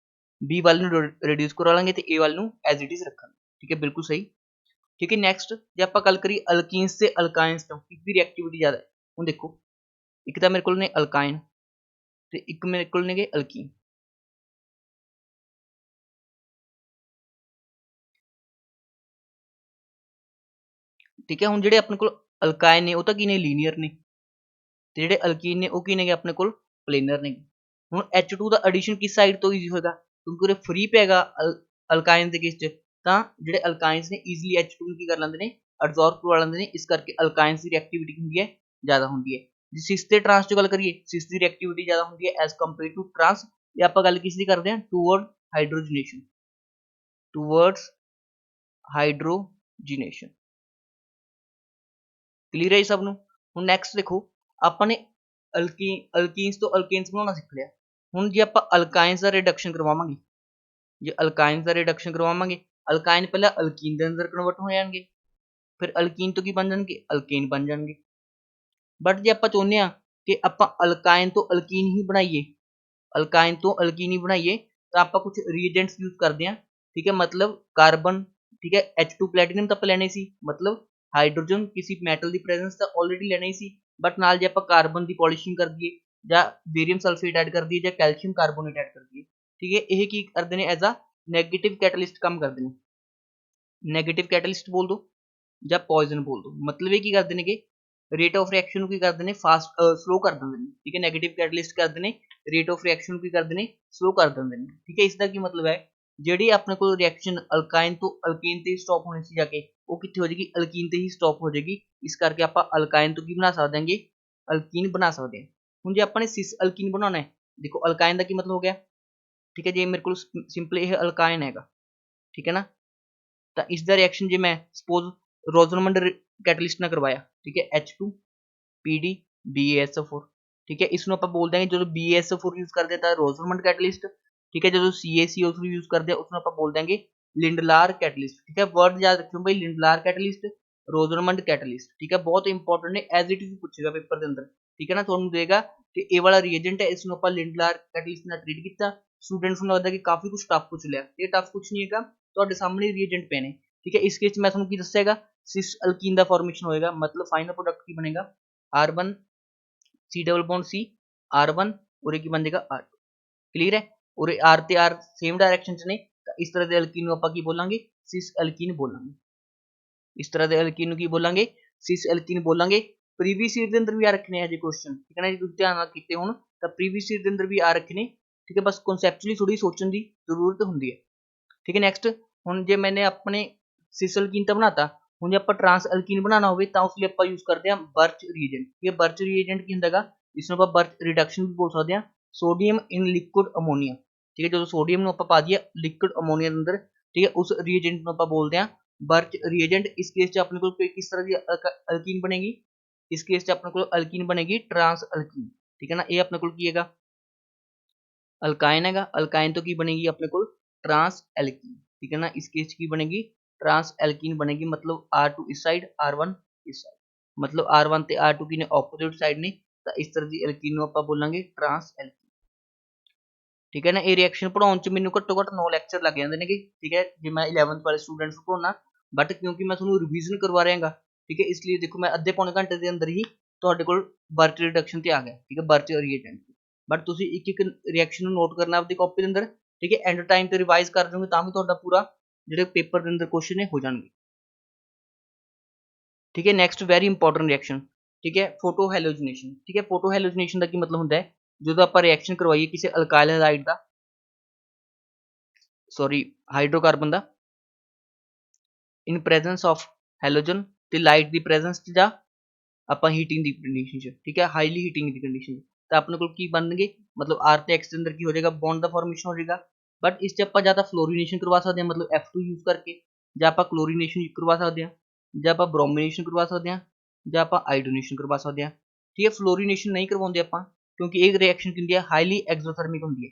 B ਵਾਲੇ ਨੂੰ ਰਿਡਿਊਸ ਕਰਵਾ ਲਾਂਗੇ ਤੇ A ਵਾਲੇ ਨੂੰ ਐਜ਼ ਇਟ ਇਜ਼ ਰੱਖਾਂਗੇ ठीक है बिल्कुल सही ठीक है नेक्स्ट ਜੇ ਆਪਾਂ ਗੱਲ ਕਰੀ ਅਲਕੀਨਸ ਤੇ ਅਲਕਾਈਨਸ ਤੋਂ ਕਿਸ ਦੀ ਰਿਐਕਟਿਵਿਟੀ ਜ਼ਿਆਦਾ ਹੈ ਹੁਣ ਦੇਖੋ ਇੱਕ ਤਾਂ ਮੇਰੇ ਕੋਲ ਨੇ ਅਲਕਾਈਨ ਤੇ ਇੱਕ ਮੇਰੇ ਕੋਲ ਨੇਗੇ ਅਲਕੀਨ ठीक है ਹੁਣ ਜਿਹੜੇ ਆਪਣੇ ਕੋਲ ਅਲਕਾਈਨ ਨੇ ਉਹ ਤਾਂ ਕੀ ਨੇ ਲੀਨੀਅਰ ਨੇ ਤੇ ਜਿਹੜੇ ਅਲਕੀਨ ਨੇ ਉਹ ਕੀ ਨੇਗੇ ਆਪਣੇ ਕੋਲ ਪਲੇਨਰ ਨੇ ਹੁਣ H2 ਦਾ ਐਡੀਸ਼ਨ ਕਿਸ ਸਾਈਡ ਤੋਂ ਈਜ਼ੀ ਹੋਏਗਾ ਕਿਉਂਕਿ ਉਹ ਫ੍ਰੀ ਪੈਗਾ ਅਲਕਾਈਨ ਦੇ ਕੇਸ ਚ ਤਾਂ ਜਿਹੜੇ ਅਲਕਾਈਨਸ ਨੇ ਈਜ਼ੀਲੀ H2 ਨੂੰ ਕੀ ਕਰ ਲੈਂਦੇ ਨੇ ਅਬਜ਼ੌਰਬ ਕਰਵਾ ਲੈਂਦੇ ਨੇ ਇਸ ਕਰਕੇ ਅਲਕਾਈਨਸ ਦੀ ਰਿਐਕਟਿਵਿਟੀ ਹੁੰਦੀ ਹੈ ਜ਼ਿਆਦਾ ਹੁੰਦੀ ਹੈ ਜੇ ਸਿਸ ਤੇ ਟਰਾਂਸ ਦੀ ਗੱਲ ਕਰੀਏ ਸਿਸ ਦੀ ਰਿਐਕਟਿਵਿਟੀ ਜ਼ਿਆਦਾ ਹੁੰਦੀ ਹੈ ਐਜ਼ ਕੰਪੇਅਰ ਟੂ ਟਰਾਂਸ ਇਹ ਆਪਾਂ ਗੱਲ ਕਿਸ ਦੀ ਕਰਦੇ ਹਾਂ ਟੂਵਰਡ ਹਾਈਡਰੋਜਨੇਸ਼ਨ ਟੂਵਰਡਸ ਹਾਈਡਰੋਜਨੇਸ਼ਨ क्लीयर है सब हूँ नैक्सट देखो अपने अल्कीन्स तो अल्केन्स बनाना सीख लिया हूँ जे आप अल्काइन्स का रिडक्शन करवावांगे जे अल्काइन्स का रिडक्शन करवावांगे अल्काइन पहले अल्कीन के अंदर कन्वर्ट हो जाएंगे फिर अल्कीन तो की बन जाएंगे अल्केन बन जाएंगे बट जे आप चाहते हैं कि आप अल्काइन तो अल्कीन ही बनाइए अल्काइन तो अल्कीन ही बनाइए तो आप कुछ रिएजेंट्स यूज करते हैं ठीक है मतलब कार्बन ठीक है H2 प्लैटिनम तो आप लेने सी मतलब हाइड्रोजन किसी मैटल की प्रेजेंस तो ऑलरेडी लेना ही सी बट नाल जे आप कार्बन की पॉलिशिंग कर दिए या बेरियम सल्फेट ऐड कर दिए या कैल्शियम कार्बोनेट ऐड कर दिए ठीक है यह की करते हैं एज आ नैगेटिव कैटलिस्ट काम करते हैं नैगेटिव कैटलिस्ट बोल दो ਜਾਂ ਪੋਇਜ਼ਨ ਬੋਲ ਦੋ। ਮਤਲਬ ਇਹ ਕੀ ਕਰਦੇ ਨੇਗੇ, ਰੇਟ ਆਫ ਰਿਐਕਸ਼ਨ ਨੂੰ ਕੀ ਕਰਦੇ ਨੇ, ਫਾਸਟ ਸਲੋ ਕਰ ਦਿੰਦੇ ਨੇ। ਠੀਕ ਹੈ, ਨੈਗੇਟਿਵ ਕੈਟਲਿਸਟ ਕਰਦੇ ਨੇ ਰੇਟ ਆਫ ਰਿਐਕਸ਼ਨ ਨੂੰ ਕੀ ਕਰਦੇ ਨੇ, ਸਲੋ ਕਰ ਦਿੰਦੇ ਨੇ। ਠੀਕ ਹੈ, ਇਸ ਦਾ ਕੀ ਮਤਲਬ ਹੈ, ਜਿਹੜੀ ਆਪਣੇ ਕੋਲ ਰਿਐਕਸ਼ਨ ਅਲਕਾਈਨ ਤੋਂ ਅਲਕੇਨ ਤੇ ਸਟਾਪ ਹੋਣੀ ਸੀ ਜਾ ਕੇ, ਉਹ ਕਿੱਥੇ ਹੋ ਜਾਏਗੀ, ਅਲਕੀਨ ਤੇ ਹੀ ਸਟਾਪ ਹੋ ਜਾਏਗੀ। ਇਸ ਕਰਕੇ ਆਪਾਂ ਅਲਕਾਈਨ ਤੋਂ ਕੀ ਬਣਾ ਸਕਦੇ ਹਾਂਗੇ, ਅਲਕੀਨ ਬਣਾ ਸਕਦੇ ਹਾਂ। ਹੁਣ ਜੇ ਆਪਾਂ ਨੇ ਸਿਸ ਅਲਕੀਨ ਬਣਾਉਣਾ ਹੈ, ਦੇਖੋ ਅਲਕਾਈਨ ਦਾ ਕੀ ਮਤਲਬ ਹੋ ਗਿਆ। ਠੀਕ ਹੈ, ਜੇ ਮੇਰੇ ਕੋਲ ਸਿੰਪਲੀ ਇਹ ਅਲਕਾਈਨ ਹੈਗਾ, ਠੀਕ ਹੈ ਨਾ, ਤਾਂ ਇਸ ਦਾ ਰਿਐਕਸ਼ਨ ਜੇ ਮੈਂ ਸਪੋਜ਼ ਰੋਜ਼ਨਮੰਡ ਕੈਟਲਿਸਟ ਨਾਲ ਕਰਵਾਇਆ, ਠੀਕ ਹੈ, H2PD BaSO4। ਠੀਕ ਹੈ, ਇਸ ਨੂੰ ਆਪਾਂ ਬੋਲ ਦਾਂਗੇ, ਜਦੋਂ BaSO4 ਯੂਜ਼ ਕਰਦੇ ਤਾਂ ਰੋਜ਼ਨਮੰਡ ਕੈਟਲਿਸਟ। ਠੀਕ ਹੈ, ਜਦੋਂ CaCO3 ਯੂਜ਼ ਕਰਦੇ ਉਸ ਨੂੰ ਆਪਾਂ ਬੋਲ ਦਾਂਗੇ ਲਿੰਡਲਾਰ ਕੈਟਲਿਸਟ। ਠੀਕ ਹੈ, ਵਰਡ ਯਾਦ ਰੱਖਿਓ ਬਈ, ਲਿੰਡਲਾਰ ਕੈਟਲਿਸਟ, ਰੋਜ਼ਨਮੰਡ ਕੈਟਲਿਸਟ। ਠੀਕ ਹੈ, ਬਹੁਤ ਇੰਪੋਰਟੈਂਟ ਨੇ, ਐਜ਼ ਇਟ ਇਜ਼ ਪੁੱਛੇਗਾ ਪੇਪਰ ਦੇ ਅੰਦਰ। ਠੀਕ ਹੈ ਨਾ, ਤੁਹਾਨੂੰ ਦੇਗਾ ਕਿ ਇਹ ਵਾਲਾ ਰੀਏਜੈਂਟ ਹੈ, ਇਸ ਨੂੰ ਆਪਾਂ ਲਿੰਡਲਾਰ ਕੈਟਲਿਸਟ ਨਾਲ ਟ੍ਰੀਟ ਕੀਤਾ। ਸਟੂਡੈਂਟਸ ਨੂੰ ਲੱਗਦਾ ਕਿ ਕਾਫੀ ਕੁਝ ਟਫ ਪੁੱਛ ਲਿਆ, ਇਹ ਟਫ ਕੁਝ ਨਹੀਂ ਹੈਗਾ, ਤੁਹਾਡੇ ਸਾਹਮਣੇ ਰੀਏਜੈਂਟ ਪਏ ਨੇ। ਠੀਕ ਹੈ, ਇਸ ਕੇਸ ਚ ਮੈਂ ਤੁਹਾਨੂੰ ਕੀ ਦੱਸਿਆ ਹੈਗਾ, ਸਿਸ ਅਲਕੀਨ ਦਾ ਫਾਰਮੇਸ਼ਨ ਹੋਏਗਾ, ਮਤਲਬ ਫਾਈਨਲ ਪ੍ਰੋਡਕਟ ਕੀ ਬਣੇਗਾ, R1 C double bond C R1 और ਕੀ ਬਣ ਜਾਏਗਾ R2। ਕਲੀਅਰ ਹੈ, ਔਰ R ਤੇ R ਸੇਮ ਡਾਇਰੈਕਸ਼ਨ ਚ ਨੇ, ਤਾਂ ਇਸ ਤਰ੍ਹਾਂ ਦੇ ਅਲਕੀਨ ਨੂੰ ਆਪਾਂ ਕੀ ਬੋਲਾਂਗੇ, ਸਿਸ ਅਲਕੀਨ ਬੋਲਾਂਗੇ। ਇਸ ਤਰ੍ਹਾਂ ਦੇ ਅਲਕੀਨ ਨੂੰ ਕੀ ਬੋਲਾਂਗੇ, ਸਿਸ ਅਲਕੀਨ ਬੋਲਾਂਗੇ। ਪ੍ਰੀਵੀਅਸ ਈਅਰ ਦੇ ਅੰਦਰ ਵੀ ਆ ਰੱਖੇ ਨੇ ਅਜੇ ਕੁਐਸਚਨ। ਠੀਕ ਹੈ ਨਾ, ਜੇ ਤੁਸੀਂ ਧਿਆਨ ਨਾਲ ਕੀਤੇ ਹੋਣ ਤਾਂ ਪ੍ਰੀਵੀਅਸ ਈਅਰ ਦੇ ਅੰਦਰ ਵੀ ਆ ਰੱਖੇ ਨੇ। ਠੀਕ ਹੈ, ਬਸ ਕਨਸੈਪਚੁਅਲੀ ਥੋੜੀ ਸੋਚਣ ਦੀ ਜ਼ਰੂਰਤ ਹੁੰਦੀ ਹੈ। ਠੀਕ ਹੈ, ਨੈਕਸਟ ਹੁਣ ਜੇ ਮੈंने ਆਪਣੇ ਸਿਸ ਅਲਕੀਨ ਤਾਂ ਬਣਾਤਾ, ਹੁਣ ਜੇ ਆਪਾਂ ਟਰਾਂਸ ਅਲਕੀਨ ਬਣਾਉਣਾ ਹੋਵੇ ਤਾਂ ਉਸ ਲਈ ਆਪਾਂ ਯੂਜ਼ ਕਰਦੇ ਹਾਂ ਬਰਚ ਰੀਏਜੈਂਟ। ਠੀਕ ਹੈ, ਬਰਚ ਰੀਏਜੈਂਟ ਕੀ ਹੁੰਦਾ ਹੈਗਾ, ਇਸ ਨੂੰ ਆਪਾਂ ਬਰਚ ਰਿਡਕਸ਼ਨ ਵੀ ਬੋਲ ਸਕਦੇ ਹਾਂ, ਸੋਡੀਅਮ ਇਨ ਲਿਕੁਇਡ ਅਮੋਨੀਆ। ਠੀਕ ਹੈ, ਜਦੋਂ ਸੋਡੀਅਮ ਨੂੰ ਆਪਾਂ ਪਾ ਦਈਏ ਲਿਕੁਇਡ ਅਮੋਨੀਆ ਦੇ ਅੰਦਰ, ਠੀਕ ਹੈ, ਉਸ ਰੀਏਜੈਂਟ ਨੂੰ ਆਪਾਂ ਬੋਲਦੇ ਹਾਂ ਬਰਚ ਰੀਏਜੈਂਟ। ਇਸ ਕੇਸ 'ਚ ਆਪਣੇ ਕੋਲ ਕਿਸ ਤਰ੍ਹਾਂ ਦੀ ਅਲਕੀਨ ਬਣੇਗੀ, ਇਸ ਕੇਸ 'ਚ ਆਪਣੇ ਕੋਲ ਅਲਕੀਨ ਬਣੇਗੀ ਟਰਾਂਸ ਅਲਕੀਨ। ਠੀਕ ਹੈ ਨਾ, ਇਹ ਆਪਣੇ ਕੋਲ ਕੀ ਹੈਗਾ, ਅਲਕਾਇਨ ਹੈਗਾ, ਅਲਕਾਇਨ ਤੋਂ ਕੀ ਬਣੇਗੀ ਆਪਣੇ ਕੋਲ ਟਰਾਂਸ ਐਲਕੀਨ। ਠੀਕ ਹੈ ਨਾ, ਇਸ ਕੇਸ 'ਚ ਕੀ ਬਣੇਗੀ, ट्रांस एल्कीन बनेगी, मतलब R2 इस साइड R1 इस साइड, मतलब R1 ਤੇ R2 ਕੀ ਨੇ ਆਪੋਜ਼ਿਟ ਸਾਈਡ ਨੇ, ਤਾਂ ਇਸ ਤਰ੍ਹਾਂ ਦੀ ਐਲਕੀਨ ਨੂੰ ਆਪਾਂ ਬੋਲਾਂਗੇ ਟਰਾਂਸ ਐਲਕੀਨ। ਠੀਕ ਹੈ ਨਾ, ਇਹ ਰਿਐਕਸ਼ਨ ਪੜਾਉਣ ਚ ਮੈਨੂੰ ਘੱਟੋ ਘੱਟ 9 ਲੈਕਚਰ ਲੱਗ ਜਾਂਦੇ ਨੇਗੇ। ਠੀਕ ਹੈ, ਜੇ ਮੈਂ 11th ਵਾਲੇ ਸਟੂਡੈਂਟਸ ਨੂੰ ਪੜਾਉਣਾ, ਬਟ ਕਿਉਂਕਿ ਮੈਂ ਤੁਹਾਨੂੰ ਰਿਵੀਜ਼ਨ ਕਰਵਾ ਰਿਹਾਗਾ, ਠੀਕ ਹੈ, ਇਸ ਲਈ ਦੇਖੋ ਮੈਂ ਅੱਧੇ ਪੌਣੇ ਘੰਟੇ ਦੇ ਅੰਦਰ ਹੀ ਤੁਹਾਡੇ ਕੋਲ ਬਰਚ ਰਿਡਕਸ਼ਨ ਤੇ ਆ ਗਿਆ। ਠੀਕ ਹੈ, ਬਰਚ ਰੀਏਜੈਂਟ, ਬਟ ਤੁਸੀਂ ਇੱਕ ਇੱਕ ਰਿਐਕਸ਼ਨ ਨੂੰ ਨੋਟ ਕਰਨਾ ਆਪਣੀ ਕਾਪੀ ਦੇ ਅੰਦਰ। ਠੀਕ ਹੈ, ਐਂਡ ਟਾਈਮ ਤੇ ਰਿਵਾਈਜ਼ ਕਰ ਦੋਗੇ ਤਾਂ ਵੀ ਤੁਹਾਡਾ ਪੂਰਾ ਜਿਹੜੇ ਪੇਪਰ ਦੇ ਅੰਦਰ ਕੁਐਸਚਨ ਨੇ ਹੋ ਜਾਣਗੇ। ठीक है, नेक्स्ट वेरी इंपॉर्टेंट रिएक्शन, ठीक है, फोटो हेलोजिनेशन। ठीक है, फोटो हेलोजिनेशन का की मतलब होता है, जो आप रिएक्शन करवाइए किसी अल्काइल हैलाइड का, सॉरी हाइड्रोकार्बन का, इन प्रेजेंस ऑफ हेलोजन ते लाइट की प्रेजेंस च, जा आप हीटिंग की कंडीशन च। ठीक है, हाईली हीटिंग की कंडीशन, तो अपने को की बन गए, मतलब R ते X के अंदर की हो जाएगा, बॉन्ड का फॉर्मेशन हो जाएगा। बट इस आप ज़्यादा फ्लोरीनेशन करवा सकते हैं, मतलब F2 यूज करके, ਜਾਂ ਆਪਾਂ क्लोरीनेशन करवा सकते हैं, ਜਾਂ ਆਪਾਂ ब्रोमिनेशन करवा सकते हैं, ਜਾਂ ਆਪਾਂ आयोडीनेशन करवा सकते हैं। ठीक है, फ्लोरीनेशन नहीं करवाते ਆਪਾਂ, क्योंकि एक रिएक्शन की होंगी है हाईली एक्सोथर्मिक होंगी है,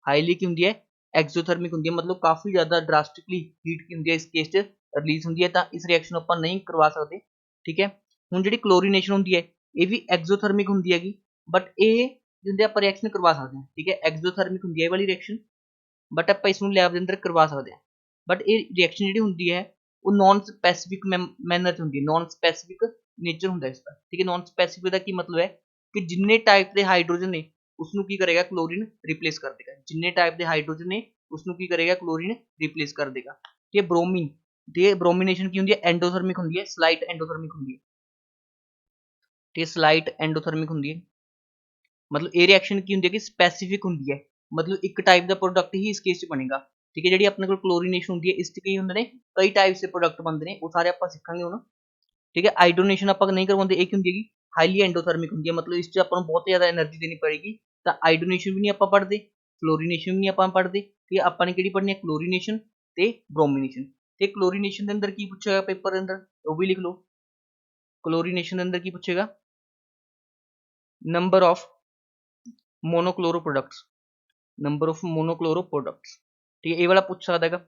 हाईली की होंगी है एक्सोथर्मिक होंगी है, मतलब काफ़ी ज़्यादा ड्रास्टिकली हीट की होंगी है, इस केस च रिलीज होंगी है, तो इस रिएक्शन आप नहीं करवा सकते। ठीक है, ਹੁਣ ਜਿਹੜੀ क्लोरीनेशन होंगी है ये भी एक्सोथर्मिक होंगी हैगी, बट ये जिंदे आप रिएक्शन करवा सकते हैं। ठीक है, एक्सोथर्मिक होंगी है वाली रिएक्शन, बट आप इसमें लैब के अंदर करवा सकते हैं। बट ये रिएक्शन जी होंगी है वो नॉन स्पैसीफिक मैनर च होंगी है, नॉन स्पैसीफिक नेचर होंगे इसका। ठीक है, नॉन स्पैसीफिक का की मतलब है कि जिन्ने टाइप के हाइड्रोजन ने उसनों की करेगा क्लोरीन रिप्लेस कर देगा, जिन्ने टाइप के हाइड्रोजन ने उसनों की करेगा क्लोरीन रिप्लेस कर देगा। ठीक है, ब्रोमीन ये ब्रोमिनेशन की होंगी है एंडोथर्मिक होंगी है, स्लाइट एंडोथर्मिक होंगी है। ठीक है, स्लाइट एंडोथर्मिक होंगी है, मतलब ये रिएक्शन की होंगी है कि स्पैसीफिक होंगी है, मतलब एक टाइप का प्रोडक्ट ही इस केस च बनेगा। ठीक है, जी अपने को क्लोरीनेशन होंगी है इस कई होंगे कई टाइप से प्रोडक्ट बनते हैं, वो सारे आप सीखांगे हूँ। ठीक है, आयोडीनेशन आप नहीं करवाते, एक होंगी है हाईली एंडोथर्मिक होंगी है, मतलब इस आपको बहुत ज़्यादा एनर्जी देनी पड़ेगी, तो आयोडीनेशन भी नहीं आप पढ़ते, फ्लोरीनेशन भी नहीं आप पढ़ते। ठीक है, अपने कि पढ़नी है क्लोरीनेशन ते ब्रोमिनेशन। तो क्लोरीनेशन के अंदर की पूछेगा पेपर के अंदर, वो भी लिख लो, क्लोरीनेशन के अंदर की पूछेगा number of monochloro products, number of monochloro products. ठीक है, ये वाला पूछ सकता है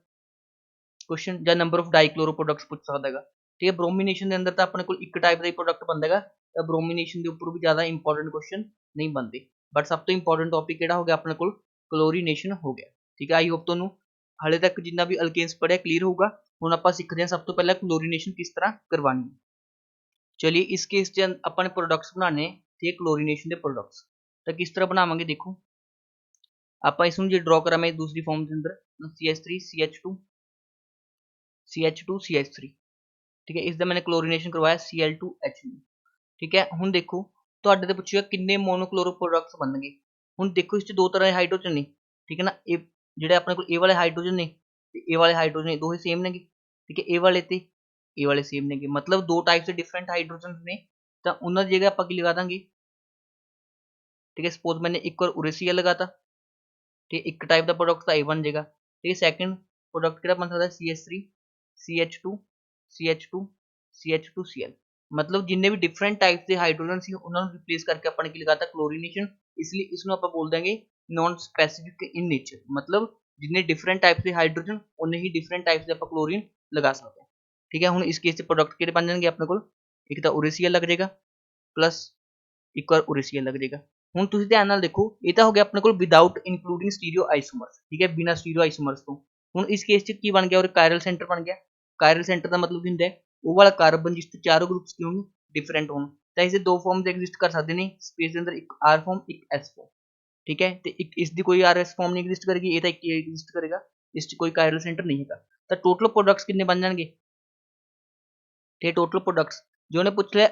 क्वेश्चन, या नंबर ऑफ डाइक्लोरो प्रोडक्ट्स पूछ सकता है। ठीक है, ब्रोमिनेशन के अंदर तो अपने को एक टाइप का ही प्रोडक्ट बनता है, तो ब्रोमिनेशन के उपर भी ज़्यादा इंपॉर्टेंट क्वेश्चन नहीं बनते, बट सब तो इंपॉर्टेंट टॉपिक किहड़ा हो गया अपने को क्लोरीनेशन हो गया। ठीक है, आई होप तुहानू हाले तक जिन्ना भी अल्केन्स पढ़िया क्लीयर होगा। हुण आपां सीखदे हां सब तो पहला क्लोरीनेशन किस तरह करवानी है। चलिए इस केस च अपने प्रोडक्ट्स बनाने थे, क्लोरीनेशन के प्रोडक्ट्स तो किस तरह बनावांगे, देखो आप इसमें जो ड्रॉ करा मैं दूसरी फॉर्म के अंदर CH3 CH2 CH2 CH3। ठीक है, इसका मैंने क्लोरीनेशन करवाया Cl2H। ठीक है, ਹੁਣ ਦੇਖੋ ਤੁਹਾਡੇ ਤੇ ਪੁੱਛਿਆ ਕਿੰਨੇ ਮੋਨੋਕਲੋਰੋ ਪ੍ਰੋਡਕਟਸ ਬਣਨਗੇ। ਹੁਣ ਦੇਖੋ ਇਸ ਚ ਦੋ ਤਰ੍ਹਾਂ ਦੇ ਹਾਈਡਰੋਜਨ ਨੇ, ਠੀਕ ਹੈ ਨਾ, ਇਹ ਜਿਹੜੇ ਆਪਣੇ ਕੋਲ ਇਹ ਵਾਲੇ ਹਾਈਡਰੋਜਨ ਨੇ ਤੇ ਇਹ ਵਾਲੇ ਹਾਈਡਰੋਜਨ ਨੇ, ਦੋਹੇ ਸੇਮ ਨੇਗੇ। ਠੀਕ ਹੈ, ਇਹ ਵਾਲੇ ਤੇ ਇਹ ਵਾਲੇ ਸੇਮ ਨੇਗੇ, ਮਤਲਬ ਦੋ ਟਾਈਪਸ ਦੇ ਡਿਫਰੈਂਟ ਹਾਈਡਰੋਜਨ ਨੇ, ਤਾਂ ਉਹਨਾਂ ਦੀ ਜਗ੍ਹਾ ਆਪਾਂ ਕੀ ਲਗਾ ਦਾਂਗੇ। ठीक है, सपोज मैंने एक बार उरे Cl लगाता, ठीक है, एक टाइप का प्रोडक्ट था ये बन जाएगा। ठीक है, सैकेंड प्रोडक्ट किहड़ा बन सकता है CH3 CH2 CH2 CH2 Cl, मतलब जिन्ने भी डिफरेंट टाइप के हाइड्रोजन सी उन्होंने रिप्लेस करके अपन की लगाता क्लोरीनेशन, इसलिए इसमें आप बोल देंगे नॉन स्पेसिफिक इन नेचर, मतलब जिन्ने डिफरेंट टाइप के हाइड्रोजन उन्ने ही डिफरेंट टाइप से आप क्लोरीन लगा सकते हैं। ठीक है, हुण इस केस से प्रोडक्ट किहड़े बन जाएंगे अपने को, एक तो उरे Cl लग जाएगा प्लस एक और उरे Cl लग जाएगा। ਹੁਣ ਤੁਸੀਂ ਧਿਆਨ ਨਾਲ ਦੇਖੋ, ਇਹ ਤਾਂ ਹੋ ਗਿਆ ਆਪਣੇ ਕੋਲ ਵਿਦਆਊਟ ਇਨਕਲੂਡਿੰਗ ਸਟੀਰੀਓ ਆਈਸੋਮਰਸ। ਠੀਕ ਹੈ, ਬਿਨਾ ਸਟੀਰੀਓ ਆਈਸੋਮਰਸ ਤੋਂ। ਹੁਣ ਇਸ ਕੇਸ 'ਚ ਕੀ ਬਣ ਗਿਆ, ਔਰ ਕਾਇਰਲ ਸੈਂਟਰ ਬਣ ਗਿਆ। ਕਾਇਰਲ ਸੈਂਟਰ ਦਾ ਮਤਲਬ ਕੀ ਹੁੰਦਾ ਹੈ, ਉਹ ਵਾਲਾ ਕਾਰਬਨ ਜਿਸ ਤੋਂ ਚਾਰੋਂ ਗਰੁੱਪਸ ਕੀ ਹੋਣ ਡਿਫਰੈਂਟ ਹੋਣ, ਤਾਂ ਇਸੇ ਦੋ ਫਾਰਮਸ ਐਗਜ਼ਿਸਟ ਕਰ ਸਕਦੇ ਨੇ ਸਪੇਸ ਦੇ ਅੰਦਰ, ਇੱਕ ਆਰ ਫਾਰਮ ਇੱਕ ਐਸ ਫਾਰਮ। ਠੀਕ ਹੈ, ਤੇ ਇੱਕ ਇਸ ਦੀ ਕੋਈ ਆਰ ਐਸ ਫਾਰਮ ਨਹੀਂ ਐਗਜ਼ਿਸਟ ਕਰੇਗੀ, ਇਹ ਤਾਂ ਇੱਕ ਹੀ ਐਗਜ਼ਿਸਟ ਕਰੇਗਾ, ਇਸ 'ਚ ਕੋਈ ਕਾਇਰਲ ਸੈਂਟਰ ਨਹੀਂ ਹੈਗਾ। ਤਾਂ ਟੋਟਲ ਪ੍ਰੋਡਕਟਸ ਕਿੰਨੇ ਬਣ ਜਾਣਗੇ, ਤੇ ਟੋਟਲ ਪ੍ਰੋਡਕਟਸ ਜੋ ਉਹਨੇ ਪੁੱਛ ਲਿਆ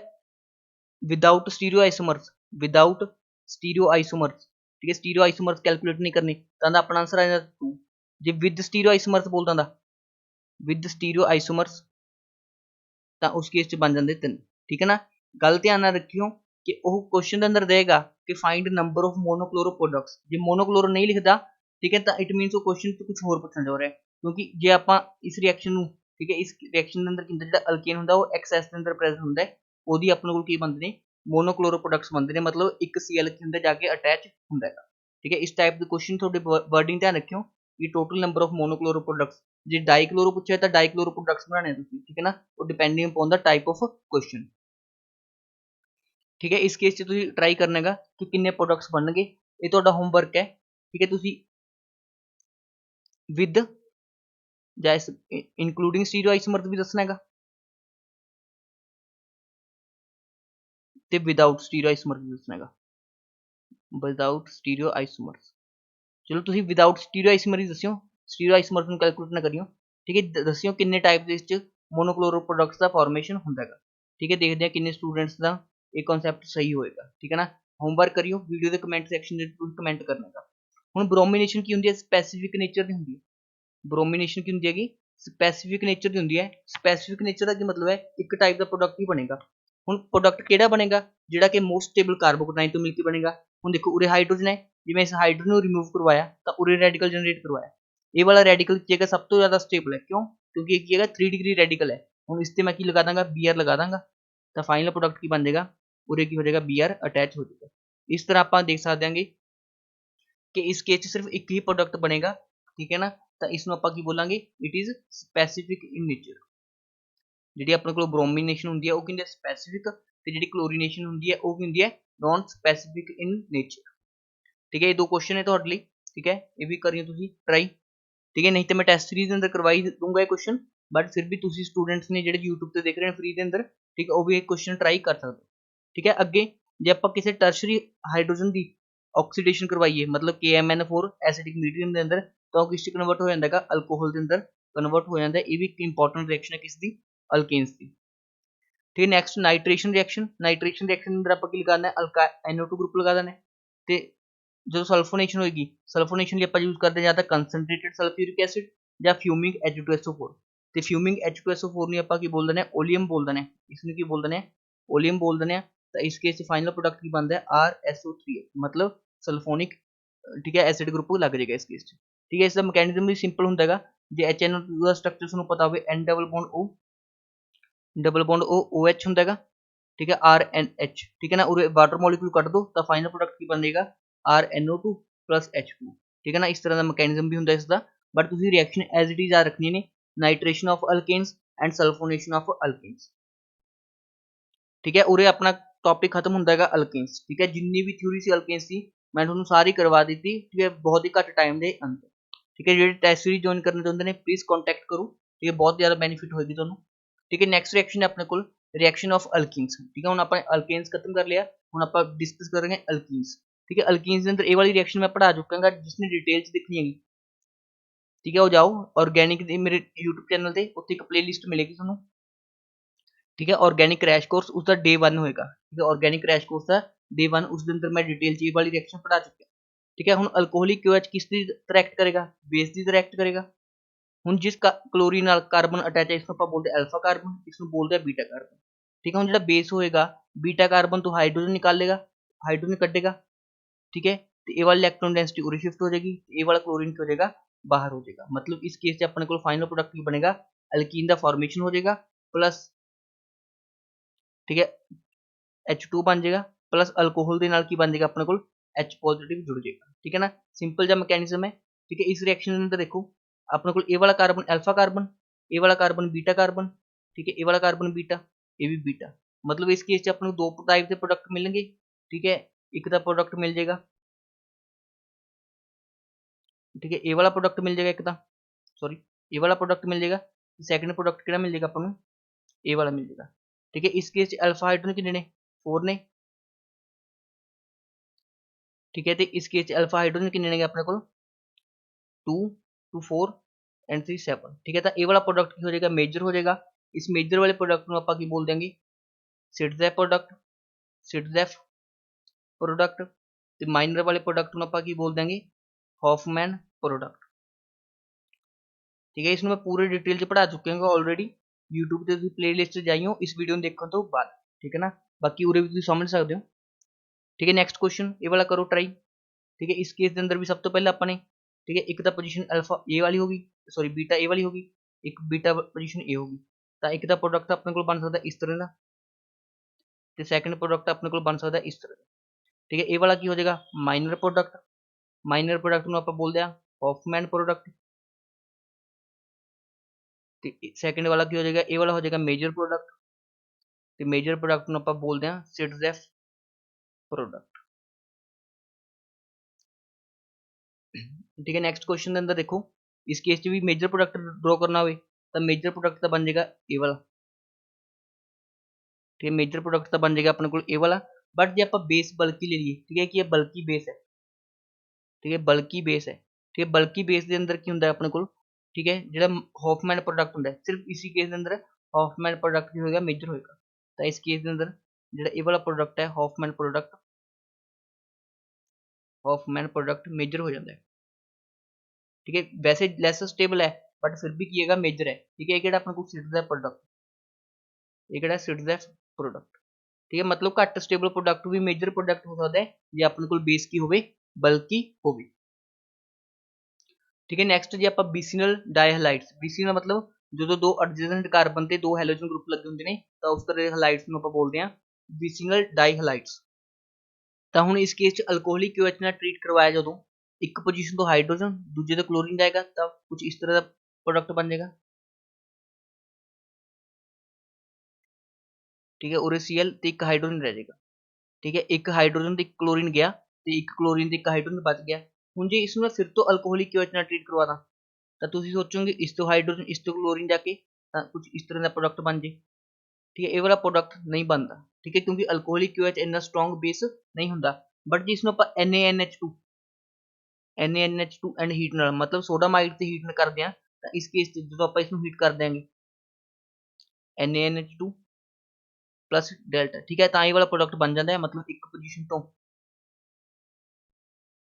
without stereo isomers, without stereo isomers. ठीक है, स्टीरियो आइसोमर्स कैलकुलेट नहीं करनी, तो अपना आंसर आ जाता 2। जे विद स्टीरियो आइसोमर्स बोलता था, विद स्टीरियो आइसोमर्स, तो उस केस च बन जाते 3। ठीक है ना, गल ध्यान रखियो कि वह क्वेश्चन के अंदर देगा कि find number of monochloro products, J monochloro नहीं लिखता, ठीक है, तो इट मीनस वो क्वेश्चन तो कुछ होर पूछना चाह रहा है, क्योंकि जे आप इस रिएक्शन, ठीक है, इस रिएक्शन के अंदर जो अल्केन होंगे वो एक्सेस के अंदर प्रेजेंट होंगे, ਉਹਦੀ ਆਪਣੇ ਕੋਲ ਕੀ ਬਣਦੇ ਨੇ ਮੋਨੋਕਲੋਰੋ ਪ੍ਰੋਡਕਟਸ ਬਣਦੇ ਨੇ, ਮਤਲਬ ਇੱਕ Cl के अंदर जाके अटैच ਹੁੰਦਾ ਹੈਗਾ। ठीक है, इस टाइप ਦੇ क्वेश्चन ਤੁਹਾਡੇ वर्डिंग ध्यान रखियो कि total number of monochloro products, J dichloro पूछे तो डाइक्लोरो प्रोडक्ट्स बनाने ਤੁਸੀਂ। ठीक है ना, वो depending upon the type of question. ठीक है, इस केस 'ਚ ਤੁਸੀਂ ट्राई करना है कि किन्ने प्रोडक्ट्स बनणगे, ਇਹ ਤੁਹਾਡਾ होमवर्क है। ठीक है, ਤੁਸੀਂ विद ਜਾਂ इंक्लूडिंग स्टीरियो आइसोमर्स भी दसना है ਤੇ ਵਿਦਆਊਟ ਸਟੀਰੀਓ ਆਈਸੋਮਰਸ ਦੱਸਣਾ ਹੈਗਾ, ਵਿਦਆਊਟ ਸਟੀਰੀਓ ਆਈਸੋਮਰਸ। ਚਲੋ ਤੁਸੀਂ ਵਿਦਆਊਟ ਸਟੀਰੀਓ ਆਈਸੋਮਰਸ ਦੱਸਿਓ, ਸਟੀਰੀਓ ਆਈਸੋਮਰਸ ਨੂੰ ਕੈਲਕੂਲੇਟ ਨਾ ਕਰਿਓ। ਠੀਕ ਹੈ, ਦੱਸਿਓ ਕਿੰਨੇ ਟਾਈਪ ਦੇ ਵਿੱਚ ਮੋਨੋਕਲੋਰੋ ਪ੍ਰੋਡਕਟਸ ਦਾ ਫਾਰਮੇਸ਼ਨ ਹੁੰਦਾ ਹੈਗਾ। ਠੀਕ ਹੈ, ਦੇਖਦੇ ਹਾਂ ਕਿੰਨੇ ਸਟੂਡੈਂਟਸ ਦਾ ਇਹ ਕਨਸੈਪਟ ਸਹੀ ਹੋਏਗਾ। ਠੀਕ ਹੈ ਨਾ, ਹੋਮਵਰਕ ਕਰਿਓ, ਵੀਡੀਓ ਦੇ ਕਮੈਂਟ ਸੈਕਸ਼ਨ ਦੇ ਤੁਸੀਂ ਕਮੈਂਟ ਕਰਨਾ ਹੈਗਾ। ਹੁਣ ਬ੍ਰੋਮੀਨੇਸ਼ਨ ਕੀ ਹੁੰਦੀ ਹੈ, ਸਪੈਸੀਫਿਕ ਨੇਚਰ ਦੀ ਹੁੰਦੀ ਹੈ। ਬ੍ਰੋਮੀਨੇਸ਼ਨ ਕੀ ਹੁੰਦੀ ਹੈਗੀ, ਸਪੈਸੀਫਿਕ ਨੇਚਰ ਦੀ ਹੁੰਦੀ ਹੈ। ਸਪੈਸੀਫਿਕ ਨੇਚਰ ਦਾ ਕੀ ਮਤਲਬ ਹੈ, ਇੱਕ ਟਾਈਪ ਦਾ ਪ੍ਰੋਡਕਟ ਹੀ ਬਣੇਗਾ। ਹੁਣ ਪ੍ਰੋਡਕਟ ਕਿਹੜਾ ਬਣੇਗਾ, ਜਿਹੜਾ ਕਿ ਮੋਸਟ ਸਟੇਬਲ ਕਾਰਬੋਕੇਟਾਈਨ ਤੋਂ ਮਿਲ ਕੇ ਬਣੇਗਾ। ਹੁਣ ਦੇਖੋ ਉਰੇ ਹਾਈਡਰੋਜਨ ਹੈ, ਜਿਵੇਂ ਇਸ ਹਾਈਡਰੋਜਨ ਨੂੰ ਰਿਮੂਵ ਕਰਵਾਇਆ ਤਾਂ ਉਰੇ ਰੈਡੀਕਲ ਜਨਰੇਟ ਕਰਵਾਇਆ। ਇਹ ਵਾਲਾ ਰੈਡੀਕਲ ਕੀ ਹੈਗਾ, ਸਭ ਤੋਂ ਜ਼ਿਆਦਾ ਸਟੇਬਲ ਹੈ, ਕਿਉਂ, ਕਿਉਂਕਿ ਇਹ ਕੀ ਹੈਗਾ 3 डिग्री ਰੈਡੀਕਲ ਹੈ। ਹੁਣ ਇਸ ਤੇ ਮੈਂ ਕੀ ਲਗਾ ਦਾਂਗਾ, Br ਲਗਾ ਦਾਂਗਾ, ਤਾਂ ਫਾਈਨਲ ਪ੍ਰੋਡਕਟ ਕੀ ਬਣ ਜਾਏਗਾ, ਉਰੇ ਕੀ ਹੋ ਜਾਏਗਾ, Br ਅਟੈਚ ਹੋ ਜਾਏਗਾ। ਇਸ ਤਰ੍ਹਾਂ ਆਪਾਂ ਦੇਖ ਸਕਦੇ ਹਾਂਗੇ ਕਿ ਇਸ ਕੇਸ 'ਚ ਸਿਰਫ ਇੱਕ ਹੀ ਪ੍ਰੋਡਕਟ ਬਣੇਗਾ। ਠੀਕ ਹੈ ਨਾ, ਤਾਂ ਇਸ ਨੂੰ ਆਪਾਂ ਕੀ ਬੋਲਾਂਗੇ, it is specific in nature. ਜਿਹੜੀ ਆਪਣੇ ਕੋਲ ਬ੍ਰੋਮੀਨੇਸ਼ਨ ਹੁੰਦੀ ਹੈ ਉਹ ਕਹਿੰਦੇ ਸਪੈਸੀਫਿਕ, ਤੇ ਜਿਹੜੀ ਕਲੋਰੀਨੇਸ਼ਨ ਹੁੰਦੀ ਹੈ ਉਹ ਕੀ ਹੁੰਦੀ ਹੈ, ਨॉन स्पेसिफिक इन नेचर। ठीक है, ये दो क्वेश्चन है ਤੁਹਾਡੇ ਲਈ। ठीक है, ये भी करियो ਤੁਸੀਂ ट्राई। ठीक है, नहीं तो मैं टेस्ट सीरीज ਦੇ ਅੰਦਰ ਕਰਵਾਈ ਦੂੰਗਾ ਇਹ क्वेश्चन, बट फिर भी ਤੁਸੀਂ ਸਟੂਡੈਂਟਸ ਨੇ ਜਿਹੜੇ YouTube ਤੇ ਦੇਖ ਰਹੇ ਨੇ ਫ੍ਰੀ ਦੇ ਅੰਦਰ, ਠੀਕ ਹੈ, ਉਹ ਵੀ ਇਹ क्वेश्चन ट्राई कर सकते। ठीक है, ਅੱਗੇ ਜੇ ਆਪਾਂ ਕਿਸੇ ਟਰਸ਼ਰੀ ਹਾਈਡਰੋਜਨ ਦੀ ਆਕਸੀਡੇਸ਼ਨ ਕਰਵਾਈਏ, मतलब KMnO4 ਐਸਿਡਿਕ ਮੀਡੀਅਮ ਦੇ ਅੰਦਰ, ਤਾਂ ਉਹ ਕਿਸ ਚ ਕਨਵਰਟ ਹੋ ਜਾਂਦਾ ਹੈਗਾ, ਅਲਕੋਹਲ ਦੇ ਅੰਦਰ ਕਨਵਰਟ ਹੋ ਜਾਂਦਾ ਹੈ। ਇਹ ਵੀ ਇੱਕ ਇੰਪੋਰਟੈਂਟ ਰਿਐਕਸ਼ਨ ਹੈ ਕਿਸ ਦੀ, ਅਲਕੇਨਸ ਦੀ। ठीक है, next nitration reaction. Nitration reaction अंदर आप लगाना है NO2 ग्रुप लगा देना है, तो जो सल्फोनेशन होगी, सल्फोनेशन लिए यूज करते हैं या तो कंसनट्रेटेड सल्फ्यूरिक एसिड या फ्यूमिंग H2SO4। तो फ्यूमिंग H2SO4 ने आप बोल देना है ओलियम बोल देना है, इसमें की बोल देना है ओलियम बोल देना है। तो इस केस फाइनल प्रोडक्ट की बनता है RSO3, मतलब सल्फोनिक, ठीक है, एसिड ग्रुप लग जाएगा इस केस। ठीक है, इसका मैकेनिज्म भी सिंपल होंगे, जो HNO2 का स्ट्रक्चर तुहानूं पता हो, N double bond O, double bond O OH होंगे। ठीक है, RNH। ठीक है ना, और वाटर मॉलिक्यूल कट दो तो फाइनल प्रोडक्ट की बन जाएगा RNO2 प्लस H2। ठीक है ना, इस तरह का मैकेनिज्म भी होंगे इसका, बट तुम रिएक्शन एज इट इज आ रखनी ने, nitration of alkanes and sulphonation of alkanes. ठीक है, उरे अपना टॉपिक खत्म होंगे अल्केन्स। ठीक है, जिन्नी भी थ्योरी सी अल्केन्स की मैं तुहानूं सारी करवा दी थी। ठीक है, बहुत ही घट टाइम के अंदर। ठीक है, जो टेस्ट सीरीज ज्वाइन करना चाहते हैं प्लीज़ कॉन्टैक्ट करो। ठीक है, बहुत ज़्यादा बेनीफिट होगी तुहानूं। ठीक है, नैक्सट रिएक्शन है अपने को रिएक्शन ऑफ अल्कीन्स। ठीक है, हम अपने अल्केन्स खत्म कर लिया, हम आप डिस्कस करेंगे अल्कीन्स। ठीक है, अल्कीन्स के अंदर ये वाली रिएक्शन मैं पढ़ा चुका, जिसने डिटेल देखनी है, ठीक है, वो जाओ ऑर्गेनिक मेरे यूट्यूब चैनल पर, उत्थे एक प्लेलिस्ट मिलेगी तुहानूं। ठीक है। ऑर्गेनिक क्रैश कोर्स उसका डे 1 होएगा, ठीक है। ऑर्गेनिक क्रैश कोर्स का डे 1 उस दिन अंदर मैं डिटेल ची वाली रिएक्शन पढ़ा चुका। ठीक है। हुन अल्कोहलिक क्यूएच किस दी रिएक्ट करेगा, बेस दी रिएक्ट करेगा। हुन जिस क्लोरीन नाल कार्बन अटैच है इसको ਆਪਾਂ बोलते हैं अल्फा कार्बन, इसको बोलते हैं बीटा कार्बन। ठीक है। हुन जेड़ा बेस होएगा बीटा कार्बन तो हाइड्रोजन निकालेगा, हाइड्रोजन कटेगा। ठीक है। तो ये वाली इलेक्ट्रॉन डेंसिटी उरे शिफ्ट हो जाएगी, ये वाला क्लोरीन क्या हो जाएगा, बाहर हो जाएगा। मतलब इस केस से अपने को फाइनल प्रोडक्ट की बनेगा, अल्कीन का फॉर्मेशन हो जाएगा प्लस, ठीक है, H2 बन जाएगा प्लस अल्कोहल के नाल की बन जाएगा अपने को H पॉजिटिव जुड़ जाएगा। ठीक है ना, सिंपल जा मैकेनिज्म है। ठीक है। इस रिएक्शन के अंदर देखो अपने को ए वाला कार्बन अल्फा कार्बन, ए वाला कार्बन बीटा कार्बन, ठीक है, ए वाला कार्बन बीटा, ए भी बीटा। मतलब इस केस से अपने को दो टाइप के प्रोडक्ट मिलेंगे। ठीक है। एक का प्रोडक्ट मिल जाएगा, ठीक है, ए वाला प्रोडक्ट मिल जाएगा एक का, सॉरी, ए वाला प्रोडक्ट मिल जाएगा। सेकंड प्रोडक्ट किहड़ा मिल जाएगा अपन ए वाला मिल जाएगा। ठीक है। इस केस अल्फा हाइड्रोजन कितने ने, 4 ने। ठीक है। तो इस केस अल्फा हाइड्रोजन कितने ने अपने को 2 2 4 एंड 3 7। ठीक है। तो ए वाला प्रोडक्ट की हो जाएगा, मेजर हो जाएगा। इस मेजर वाले प्रोडक्ट ਨੂੰ ਆਪਾਂ ਕੀ बोल देंगे, सिटजैफ प्रोडक्ट, सिटजैफ प्रोडक्ट। तो माइनर वाले प्रोडक्ट ਨੂੰ ਆਪਾਂ ਕੀ बोल देंगे, हॉफमैन प्रोडक्ट। ठीक है। इसमें मैं पूरे डिटेल से पढ़ा चुके हैं ऑलरेडी, यूट्यूब ਤੇ ਤੁਸੀਂ प्लेलिस्ट ਤੇ ਜਾਈਓ इस वीडियो ਨੂੰ ਦੇਖਣ ਤੋਂ ਬਾਅਦ। ठीक है ना, बाकी उरे भी ਤੁਸੀਂ समझ सकते हो। ठीक है। नेक्स्ट क्वेश्चन ये वाला करो ट्राई। ठीक है। इस केस के अंदर भी सब तो पहले अपने, ठीक है, एक तो पोजीशन अल्फा ए वाली होगी, सॉरी बीटा ए वाली होगी, एक बीटा पोजीशन ए होगी। तो एक का प्रोडक्ट अपने को बन सकता है इस तरह का, तो सैकेंड प्रोडक्ट अपने को बन सकता है इस तरह का। ठीक है। ए वाला की हो जाएगा माइनर प्रोडक्ट, माइनर प्रोडक्ट ਨੂੰ ਆਪਾਂ बोलते हैं हॉफमैन प्रोडक्ट। तो सैकेंड वाला की हो जाएगा, ए वाला हो जाएगा मेजर प्रोडक्ट, तो मेजर प्रोडक्ट ਨੂੰ ਆਪਾਂ बोलते हैं सिटजैफ प्रोडक्ट। ठीक है। नेक्स्ट क्वेश्चन के अंदर देखो इस केस भी मेजर प्रोडक्ट ड्रॉ करना हो तो मेजर प्रोडक्ट का बन जाएगा ए वाला। ठीक है। मेजर प्रोडक्ट का बन जाएगा अपने को ए वाला। बट जो आप बेस बल्कि ले लिए, ठीक है, कि ये बल्कि बेस है, ठीक है, बल्कि बेस है। ठीक है। बल्कि बेस के अंदर की होंगे अपने को, ठीक है, जो हॉफमैन प्रोडक्ट होंगे सिर्फ इसी केस के अंदर हॉफमैन प्रोडक्ट ही होगा, मेजर होगा। तो इस केस के अंदर जो ए वाला प्रोडक्ट है Hofmann product, Hofmann product major हो जाता है। ठीक है। वैसे लेस स्टेबल है बट फिर भी किएगा मेजर है। ठीक है। ये अपने को सिटजैफ प्रोडक्ट, ये सिटजैफ प्रोडक्ट। ठीक है। मतलब घट स्टेबल प्रोडक्ट भी मेजर प्रोडक्ट हो सकता है जे अपने को बेस की होवे बल्कि होवे। ठीक है। नेक्स्ट जी आप बीसीनल डाइहलाइड्स, बीसीनल मतलब जो दो एडजेसेंट कार्बन ते दो हैलोजन ग्रुप लगे होंगे ने तो उस तरह हैलाइड्स ਨੂੰ ਆਪਾਂ बोलते हैं बीसीनल डाइहलाइड्स। ਤਾਂ ਹੁਣ ਇਸ ਕੇਸ ਚ ਅਲਕੋਹਲਿਕ QH ਨਾਲ ट्रीट करवाया ਜਦੋਂ एक पोजीशन तो हाइड्रोजन दूजे तो क्लोरीन जाएगा तब कुछ इस तरह का प्रोडक्ट बन जाएगा। ठीक है। उरे Cl तो एक हाइड्रोजन रह जाएगा। ठीक है। एक हाइड्रोजन तो एक क्लोरीन गया तो एक क्लोरीन तो एक हाइड्रोजन बच गया। ਹੁਣ ਜੇ इसमें फिर तो अल्कोहलिक QH ਨਾਲ ट्रीट करवाना ਤਾਂ ਤੁਸੀਂ सोचोगे इस तो हाइड्रोजन इस तो क्लोरीन जाके कुछ इस तरह का प्रोडक्ट बन जाए। ठीक है। ये वाला प्रोडक्ट नहीं बनता। ठीक है। क्योंकि अल्कोहलिक QH इन्ना स्ट्रॉन्ग बेस नहीं होंगे। बट जिसमें आप NaNH2 NaNH2 एंड हीट ਨਾਲ मतलब सोडामाइड से हीट करते हैं तो इस केस जो आप इसमें हीट कर देंगे NaNH2 प्लस डेल्टा। ठीक है। तो ये वाला प्रोडक्ट बन जाता है। मतलब एक पोजीशन तो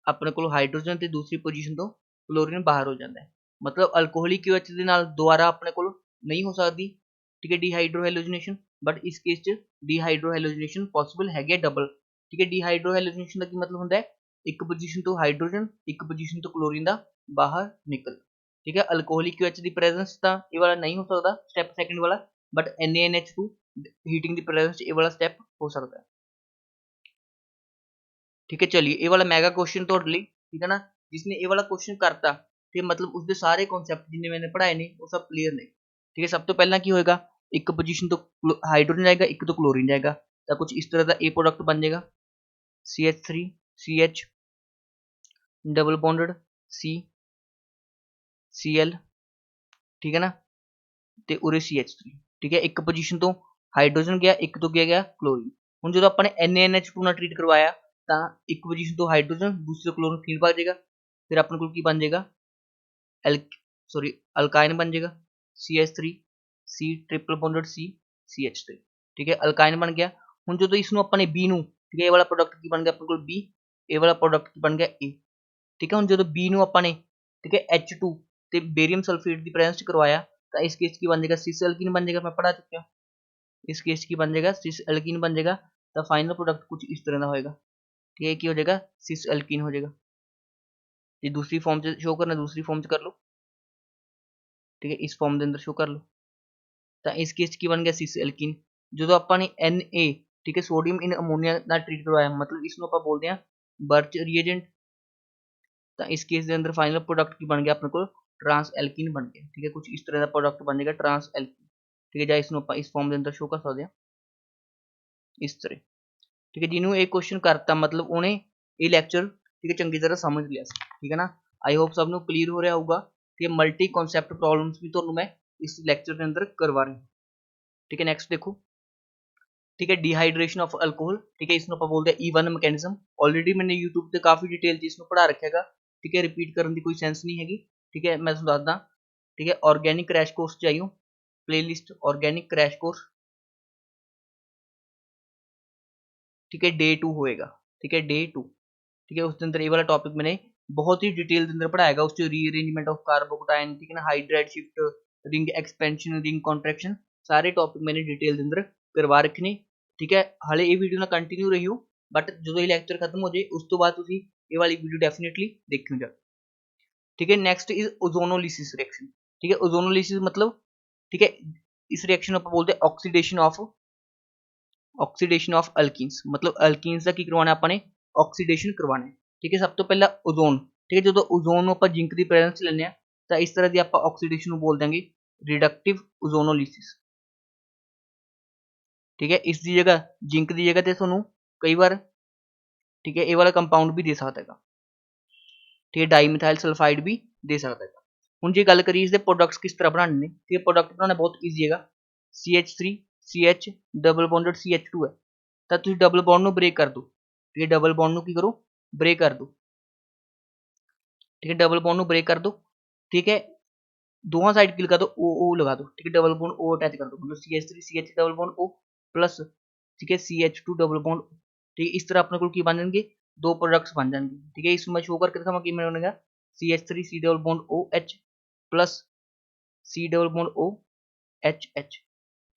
अपने को हाइड्रोजन ਤੇ दूसरी पोजीशन तो क्लोरीन बाहर हो जाता है। मतलब अल्कोहलिक QH ਦੇ ਨਾਲ ਦੁਬਾਰਾ ਆਪਣੇ ਕੋਲ नहीं हो सकती। ठीक है। डिहाइड्रोहेलोजिनेशन बट इस केस च डिहाइड्रोहेलोजिनेशन पॉसिबल है डबल। ठीक है। डिहाइड्रोहेलोजिनेशन का की मतलब होता है एक पोजीशन तो हाइड्रोजन एक पोजीशन तो क्लोरीन का बाहर निकल। ठीक है। अल्कोहलिक QH की प्रेजेंस तो ये वाला नहीं हो सकता स्टैप सेकंड वाला, बट NaNH2 हीटिंग की प्रेजेंस ये वाला स्टैप हो सकता है। ठीक है। चलिए ये वाला मैगा क्वेश्चन तो लिए, ठीक है ना, जिसने ये वाला क्वेश्चन करता फिर मतलब उसके सारे कॉन्सेप्ट जिन्हें मैंने पढ़ाए ने वो सब क्लियर ने। ठीक है। सब तो पहला की होएगा एक पोजीशन तो हाइड्रोजन जाएगा एक तो क्लोरीन जाएगा तो कुछ इस तरह का ए प्रोडक्ट बन जाएगा CH3 CH double bonded C Cl। ठीक है ना, ਤੇ ਉਰੇ CH3। ठीक है। एक पोजीशन तो हाइड्रोजन गया एक तो गया क्लोरीन। ਹੁਣ ਜਦੋਂ ਆਪਾਂ ਨੇ NaNH2 ਨਾਲ ट्रीट करवाया ਤਾਂ एक पोजीशन तो हाइड्रोजन दूसरे क्लोरीन फिर बन जाएगा। फिर अपने को की बन जाएगा सॉरी अल्काइन बन जाएगा CH3 C triple bonded C CH3, ठीक है अल्काइन बन गया। ਹੁਣ ਜਦੋਂ ਇਸ ਨੂੰ ਆਪਾਂ ਨੇ B ਨੂੰ, ਠੀਕ ਹੈ ਇਹ ਵਾਲਾ ਪ੍ਰੋਡਕਟ ਕੀ ਬਣ ਗਿਆ ਆਪਣੇ ਕੋਲ B, ਇਹ ਵਾਲਾ ਪ੍ਰੋਡਕਟ ਕੀ ਬਣ ਗਿਆ A, ਠੀਕ ਹੈ। ਹੁਣ ਜਦੋਂ B ਨੂੰ ਆਪਾਂ ਨੇ, ਠੀਕ ਹੈ H2 ਤੇ ਬੇਰੀਅਮ ਸਲਫੇਟ ਦੀ ਪ੍ਰੈਜ਼ੈਂਸ ਚ ਕਰਵਾਇਆ ਤਾਂ ਇਸ ਕੇਸ ਕੀ ਬਣ ਜਾਏਗਾ ਸਿਸ ਐਲकीन बन जाएगा, मैं पढ़ा चुका हूँ। इस केस की बन जाएगा सिस एल्कीन बन जाएगा, तो फाइनल प्रोडक्ट कुछ इस तरह का होएगा, ठीक है की हो जाएगा सिस एल्कीन हो जाएगा। ये दूसरी फॉर्म से शो करना, दूसरी फॉर्म से कर लो, ठीक है इस फॉर्म के अंदर शो कर लो। तो इस केस की बन गया सिस एल्कीन। जो ਆਪਾਂ ਨੇ Na, ठीक है सोडियम इन अमोनिया ਨਾਲ ट्रीट करवाया, मतलब इसको ਆਪਾਂ बोलते हैं बर्च रिएजेंट। तो इस केस के अंदर फाइनल प्रोडक्ट की बन गया अपने को ट्रांस एल्कीन बन गया, ठीक है कुछ इस तरह का प्रोडक्ट बन जाएगा ट्रांस एल्कीन, ठीक है ਜਾਂ इसको ਆਪਾਂ इस फॉर्म के अंदर शो कर सकते हैं इस तरह, ठीक है। जिन्होंने एक क्वेश्चन करता मतलब उन्हें ये लैक्चर, ठीक है चंगी तरह समझ लिया, ठीक है ना। आई होप सबनों क्लीयर हो रहा होगा कि मल्टी कॉन्सैप्ट प्रॉब्लम्स भी तो मैं इस लैक्चर के अंदर करवा रहा हूँ, ठीक है। नेक्स्ट देखो, ठीक है डिहाइड्रेशन ऑफ अल्कोहल, ठीक है इसको आप बोलते हैं E1 मैकेनिज्म। ऑलरेडी मैंने यूट्यूब पे काफी डिटेल इसमें पढ़ा रखेगा, ठीक है रिपीट करने की कोई सेंस नहीं हैगी, ठीक है मैं सुना दसा, ठीक है ऑर्गेनिक क्रैश कोर्स चाहिए प्लेलिस्ट ऑर्गेनिक क्रैश कोर्स, ठीक है डे 2 होएगा, ठीक है डे 2, ठीक है उसके अंदर ये वाला टॉपिक मैंने बहुत ही डिटेल के अंदर पढ़ाएगा, उससे रीअरेंजमेंट ऑफ कार्बोकटाइन, ठीक है ना hydride shift, ring expansion, ring contraction, सारे टॉपिक मैंने डिटेल के अंदर करवा रखे ने, ठीक है। हाले ये वीडियो ना कंटिन्यू रही हो बट जो ये लैक्चर खत्म हो जाए उस तो बाद तुसी ये वाली वीडियो डेफिनेटली देखियो जा, ठीक है। नेक्स्ट इज ओजोनोलिसिस रिएक्शन, ठीक है ओजोनोलिसिस मतलब, ठीक है इस रिएक्शन को बोलते हैं ऑक्सीडेशन ऑफ अल्कीन्स, मतलब अल्कीन्स का की करवाना अपने ऑक्सीडेशन करवाना है, ठीक है। सब तो पहला ओजोन, ठीक है जो ओजोन आप जिंक की प्रेजेंस लेने तो इस तरह की आप ऑक्सीडेशन बोल देंगे रिडक्टिव ओजोनोलिसिस, ठीक है। इसकी जगह जिंक की जगह थोनों कई बार, ठीक है ये वाला कंपाउंड भी दे सकता है, ठीक है डाईमिथाइल सल्फाइड भी दे सकता है। हम जो गल करिए इसके प्रोडक्ट्स किस तरह बनाने ने, ठीक है प्रोडक्ट बनाना बहुत ईजी है, CH3 CH double bonded CH2 है, तो तुम डबल बॉन्ड को ब्रेक कर दो, ठीक है डबल बॉन्ड को की करो ब्रेक कर दो, ठीक है डबल बॉन्ड को ब्रेक कर दो, ठीक है दोनों साइड की लगा दो ओ लगा दो, ठीक है डबल बॉन्ड ओ अटैच कर दो, मतलब CH3 CH double bond O plus, ठीक है CH2 डबल बॉन्ड, ठीक है इस तरह अपने को बन जाएंगे दो प्रोडक्ट्स बन जाएंगे, ठीक है इसमें शो करके दिखाऊंगा कि मैंने बनेगा CH3 C double bond OH plus C double bond OHH,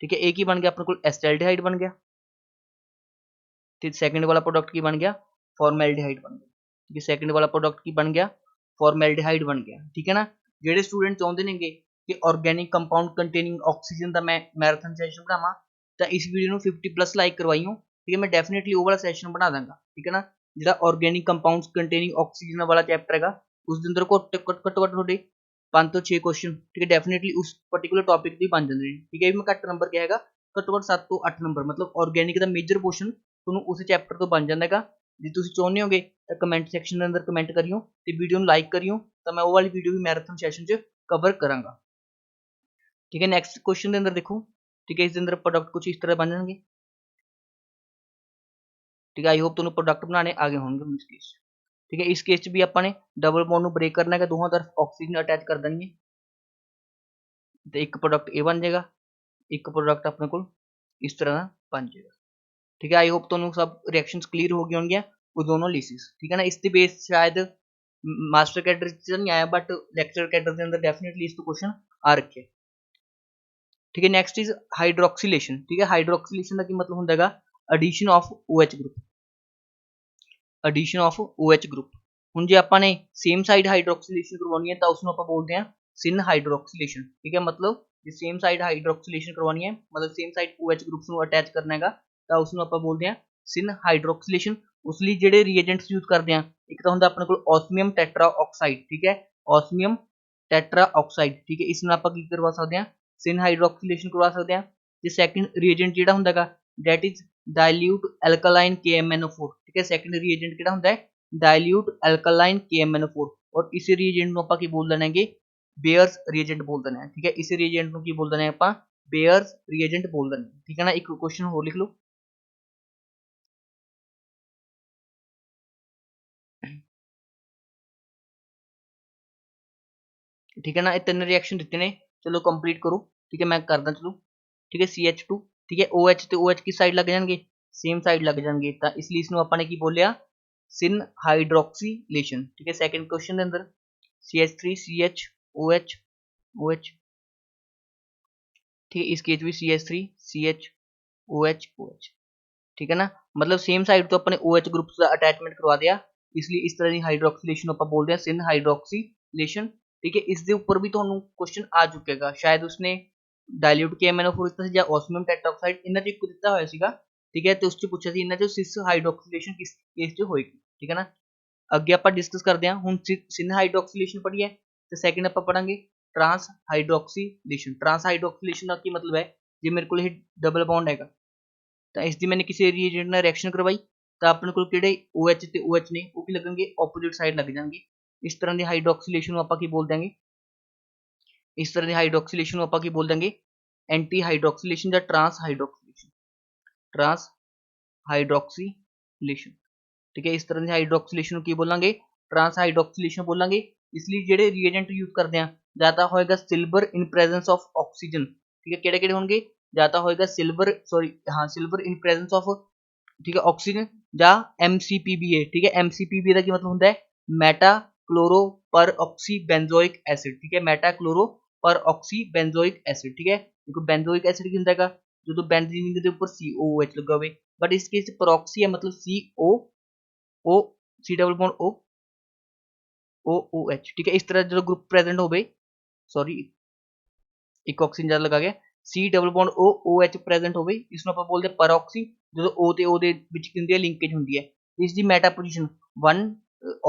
ठीक है एक ही बन गया अपने को एसिटाल्डिहाइड बन गया, ठीक सेकंड वाला प्रोडक्ट की बन गया फॉर्मेल्डिहाइड बन गया, ठीक है सेकंड वाला प्रोडक्ट की बन गया फॉर्मेल्डिहाइड बन गया, ठीक है ना। जेडे स्टूडेंट चाहते हैं कि ऑर्गेनिक कंपाउंड कंटेनिंग ऑक्सीजन का मैं मैराथन सैशन बनावा तो इस वीडियो को 50+ लाइक करवाइयो, ठीक है मैं डेफिनेटली वो वाला सैशन बना दूंगा, ठीक है ना। जो ऑर्गेनिक कंपाउंड्स कंटेनिंग ऑक्सीजन वाला चैप्टर है उस अंदर घट्टो-घट्ट 5 ਤੋਂ 6 क्वेश्चन, ठीक है डेफिनेटली उस पर्टिकुलर टॉपिक भी बन जाते हैं, ठीक है भी मैं घट नंबर क्या है घट्टो-घट्ट 7 ਤੋਂ 8 नंबर, मतलब ऑर्गेनिक का मेजर पोर्शन ਤੁਹਾਨੂੰ उस चैप्टर तो बन जाएगा। ਜੇ ਤੁਸੀਂ ਚਾਹੁੰਦੇ ਹੋਗੇ ਤਾਂ ਕਮੈਂਟ ਸੈਕਸ਼ਨ ਦੇ ਅੰਦਰ ਕਮੈਂਟ ਕਰਿਓ ਤੇ ਵੀਡੀਓ ਨੂੰ ਲਾਈਕ ਕਰਿਓ ਤਾਂ ਮੈਂ ਉਹ ਵਾਲੀ ਵੀਡੀਓ ਵੀ ਮੈਰਾਥਨ ਸੈਸ਼ਨ 'ਚ ਕਵਰ ਕਰਾਂਗਾ, ठीक है। नेक्स्ट क्वेश्चन के अंदर देखो, ठीक है इस अंदर प्रोडक्ट कुछ इस तरह बन जाएंगे, ठीक है आई होप तुम्हें प्रोडक्ट बनाने आगे होंगे इस केस, ठीक है इस केस भी अपने डबल बॉन्ड को ब्रेक करना है, दोनों तरफ ऑक्सीजन अटैच कर देंगे तो एक प्रोडक्ट ए बन जाएगा, एक प्रोडक्ट अपने को इस तरह का बन जाएगा, ठीक है। आई होप तुम्हें सब रिएक्शंस क्लियर हो गए होंगे ओजोनोलिसिस, ठीक है ना। इसके बेस शायद मास्टर कैडर नहीं आया बट लेक्चर कैडर के अंदर डेफिनेटली इस क्वेश्चन आ रखे, ठीक है। नेक्स्ट इज हाइड्रोक्सिलेशन, ठीक है हाइड्रोक्सिलेशन का मतलब होता है addition of OH group, addition of OH group. हम जो आपने सेम साइड हाइड्रोक्सिलेशन करवानी है तो उसको आप बोलते हैं सिन हाइड्रोक्सिलेशन, ठीक है मतलब जो सेम साइड हाइड्रोक्सिलेशन करवानी है मतलब सेम साइड OH ग्रुप्स को अटैच करना है तो उसको आप बोलते हैं सिन हाइड्रोक्सिलेशन। उस लिए ਜਿਹੜੇ ਰੀਐਜੈਂਟਸ यूज करते हैं एक तो ਹੁੰਦਾ अपने को ऑस्मियम टेट्रा ऑक्साइड, ठीक है ऑस्मियम टेट्रा ऑक्साइड, ठीक है इस आप की करवा सकते हैं सिन हाइड्रोक्सिलेशन करवा सकते हैं। जो सैकेंड रीएजेंट ਜਿਹੜਾ ਹੁੰਦਾ ਹੈਗਾ that is dilute alkaline KMnO4, ठीक है सैकेंड रीएजेंट ਕਿਹੜਾ ਹੁੰਦਾ ਹੈ डाइल्यूट एल्कालाइन KMnO4 और इस रीएजेंट ਨੂੰ ਆਪਾਂ ਕੀ ਬੋਲ ਦੇਣਗੇ बेयर्स रीएजेंट बोल देना है, ठीक है इस रीएजेंट ਨੂੰ ਕੀ बोल देना है ਆਪਾਂ बेयर्स रीएजेंट बोल देना है, ठीक है ना। एक क्वेश्चन और लिख लो, ठीक है ना। ये तीन रिएक्शन दिते ने चलो कंप्लीट करो, ठीक है मैं करदा चलो, ठीक है CH2 ठीक है OH ਤੇ OH ਕਿਸ ਸਾਈਡ ਲੱਗ ਜਾਣਗੇ ਸੇਮ ਸਾਈਡ ਲੱਗ ਜਾਣਗੇ ਤਾਂ ਇਸ ਲਈ ਇਸ ਨੂੰ ਆਪਾਂ ਨੇ ਕੀ ਬੋਲਿਆ सिन हाइड्रोक्सीलेशन ठीक है सेकंड क्वेश्चन के अंदर CH3 CH OH OH ठीक है इस केस भी CH3 CH OH OH ठीक है ना मतलब सेम साइड तो अपने OH ग्रुप का अटैचमेंट करवा दिया इसलिए इस तरह की हाइड्रोक्सीलेशन आप बोलते हैं सिन हाइड्रोक्सीलेशन ठीक है इसके ऊपर भी तो क्वेश्चन आ चुकेगा शायद उसने डाइल्यूट किया MnO4 ਜਾਂ osmium tetroxide ਇਹਨਾਂ ਚ ਇੱਕ ਦਿੱਤਾ ਹੋਇਆ ਸੀਗਾ ठीक है तो उससे पूछा ਸੀ ਇਹਨਾਂ ਚੋਂ सिस हाइड्रोक्सीलेशन किस केस ਚ ਹੋਏਗੀ ठीक है ना ਅੱਗੇ ਆਪਾਂ ਡਿਸਕਸ ਕਰਦੇ ਹਾਂ ਹੁਣ सिन हाइड्रोक्सीलेशन पढ़ी है ਤੇ ਸੈਕਿੰਡ ਆਪਾਂ ਪੜਾਂਗੇ ट्रांस हाइड्रोक्सीलेशन ट्रांस हाइड्रोक्सीलेशन ਦਾ ਕੀ ਮਤਲਬ ਹੈ ਜੇ ਮੇਰੇ ਕੋਲ ਇਹ ਡਬਲ ਬੌਂਡ ਹੈਗਾ ਤਾਂ ਇਸ ਦੀ ਮੈंने ਕਿਸੇ ਰੀਏਜੈਂਟ ਨਾਲ ਰਿਐਕਸ਼ਨ ਕਰਵਾਈ ਤਾਂ ਆਪਣੇ ਕੋਲ ਕਿਹੜੇ OH ਤੇ OH ਨੇ ਉਹ ਕੀ ਲੱਗਣਗੇ ਆਪੋਜ਼ਿਟ ਸਾਈਡ ਲੱਗ ਜਾਣਗੇ ਇਸ ਤਰ੍ਹਾਂ ਦੀ ਹਾਈਡਰੋਕਸੀਲੇਸ਼ਨ ਨੂੰ ਆਪਾਂ ਕੀ ਬੋਲ ਦਾਂਗੇ ਇਸ ਤਰ੍ਹਾਂ ਦੀ ਹਾਈਡਰੋਕਸੀਲੇਸ਼ਨ ਨੂੰ ਆਪਾਂ ਕੀ ਬੋਲ ਦਾਂਗੇ ਐਂਟੀ ਹਾਈਡਰੋਕਸੀਲੇਸ਼ਨ ਜਾਂ ਟਰਾਂਸ ਹਾਈਡਰੋਕਸੀਲੇਸ਼ਨ ठीक है इस तरह की हाइड्रोक्सीलेशन की बोलेंगे ट्रांस हाइड्रोक्सीलेशन बोलेंगे इसलिए जेडे रिएजेंट यूज करते हैं ज्यादा होएगा silver in presence of oxygen ठीक है केड़े-केड़े होंगे ज्यादा होएगा silver silver in presence of ठीक है ऑक्सीजन या MCPBA ठीक है MCPBA का की मतलब होता है मेटा क्लोरो पर ऑक्सी बेंजोइक एसिड ठीक है मेटा क्लोरो पर ऑक्सी बेंजोइक एसिड ठीक है देखो बेंजोइक एसिड की होता है जो बेंजीन के ऊपर COOH लगा हुआ है बट इस केस परऑक्सी है मतलब CO ओ सी डबल बॉन्ड ओ ओ ओ एच ठीक है इस तरह जो ग्रुप प्रेजेंट हो गए सॉरी एक ऑक्सीजन ज्यादा लगा गया C double bond O O H present हो गई इसमें ਆਪਾਂ ਬੋਲਦੇ ਪਰਆਕਸੀ ਜਦੋਂ O ਤੇ O ਦੇ ਵਿੱਚ ਕੀ ਹੁੰਦੀ ਹੈ ਲਿੰਕੇਜ ਹੁੰਦੀ ਹੈ ਇਸ ਦੀ meta position 1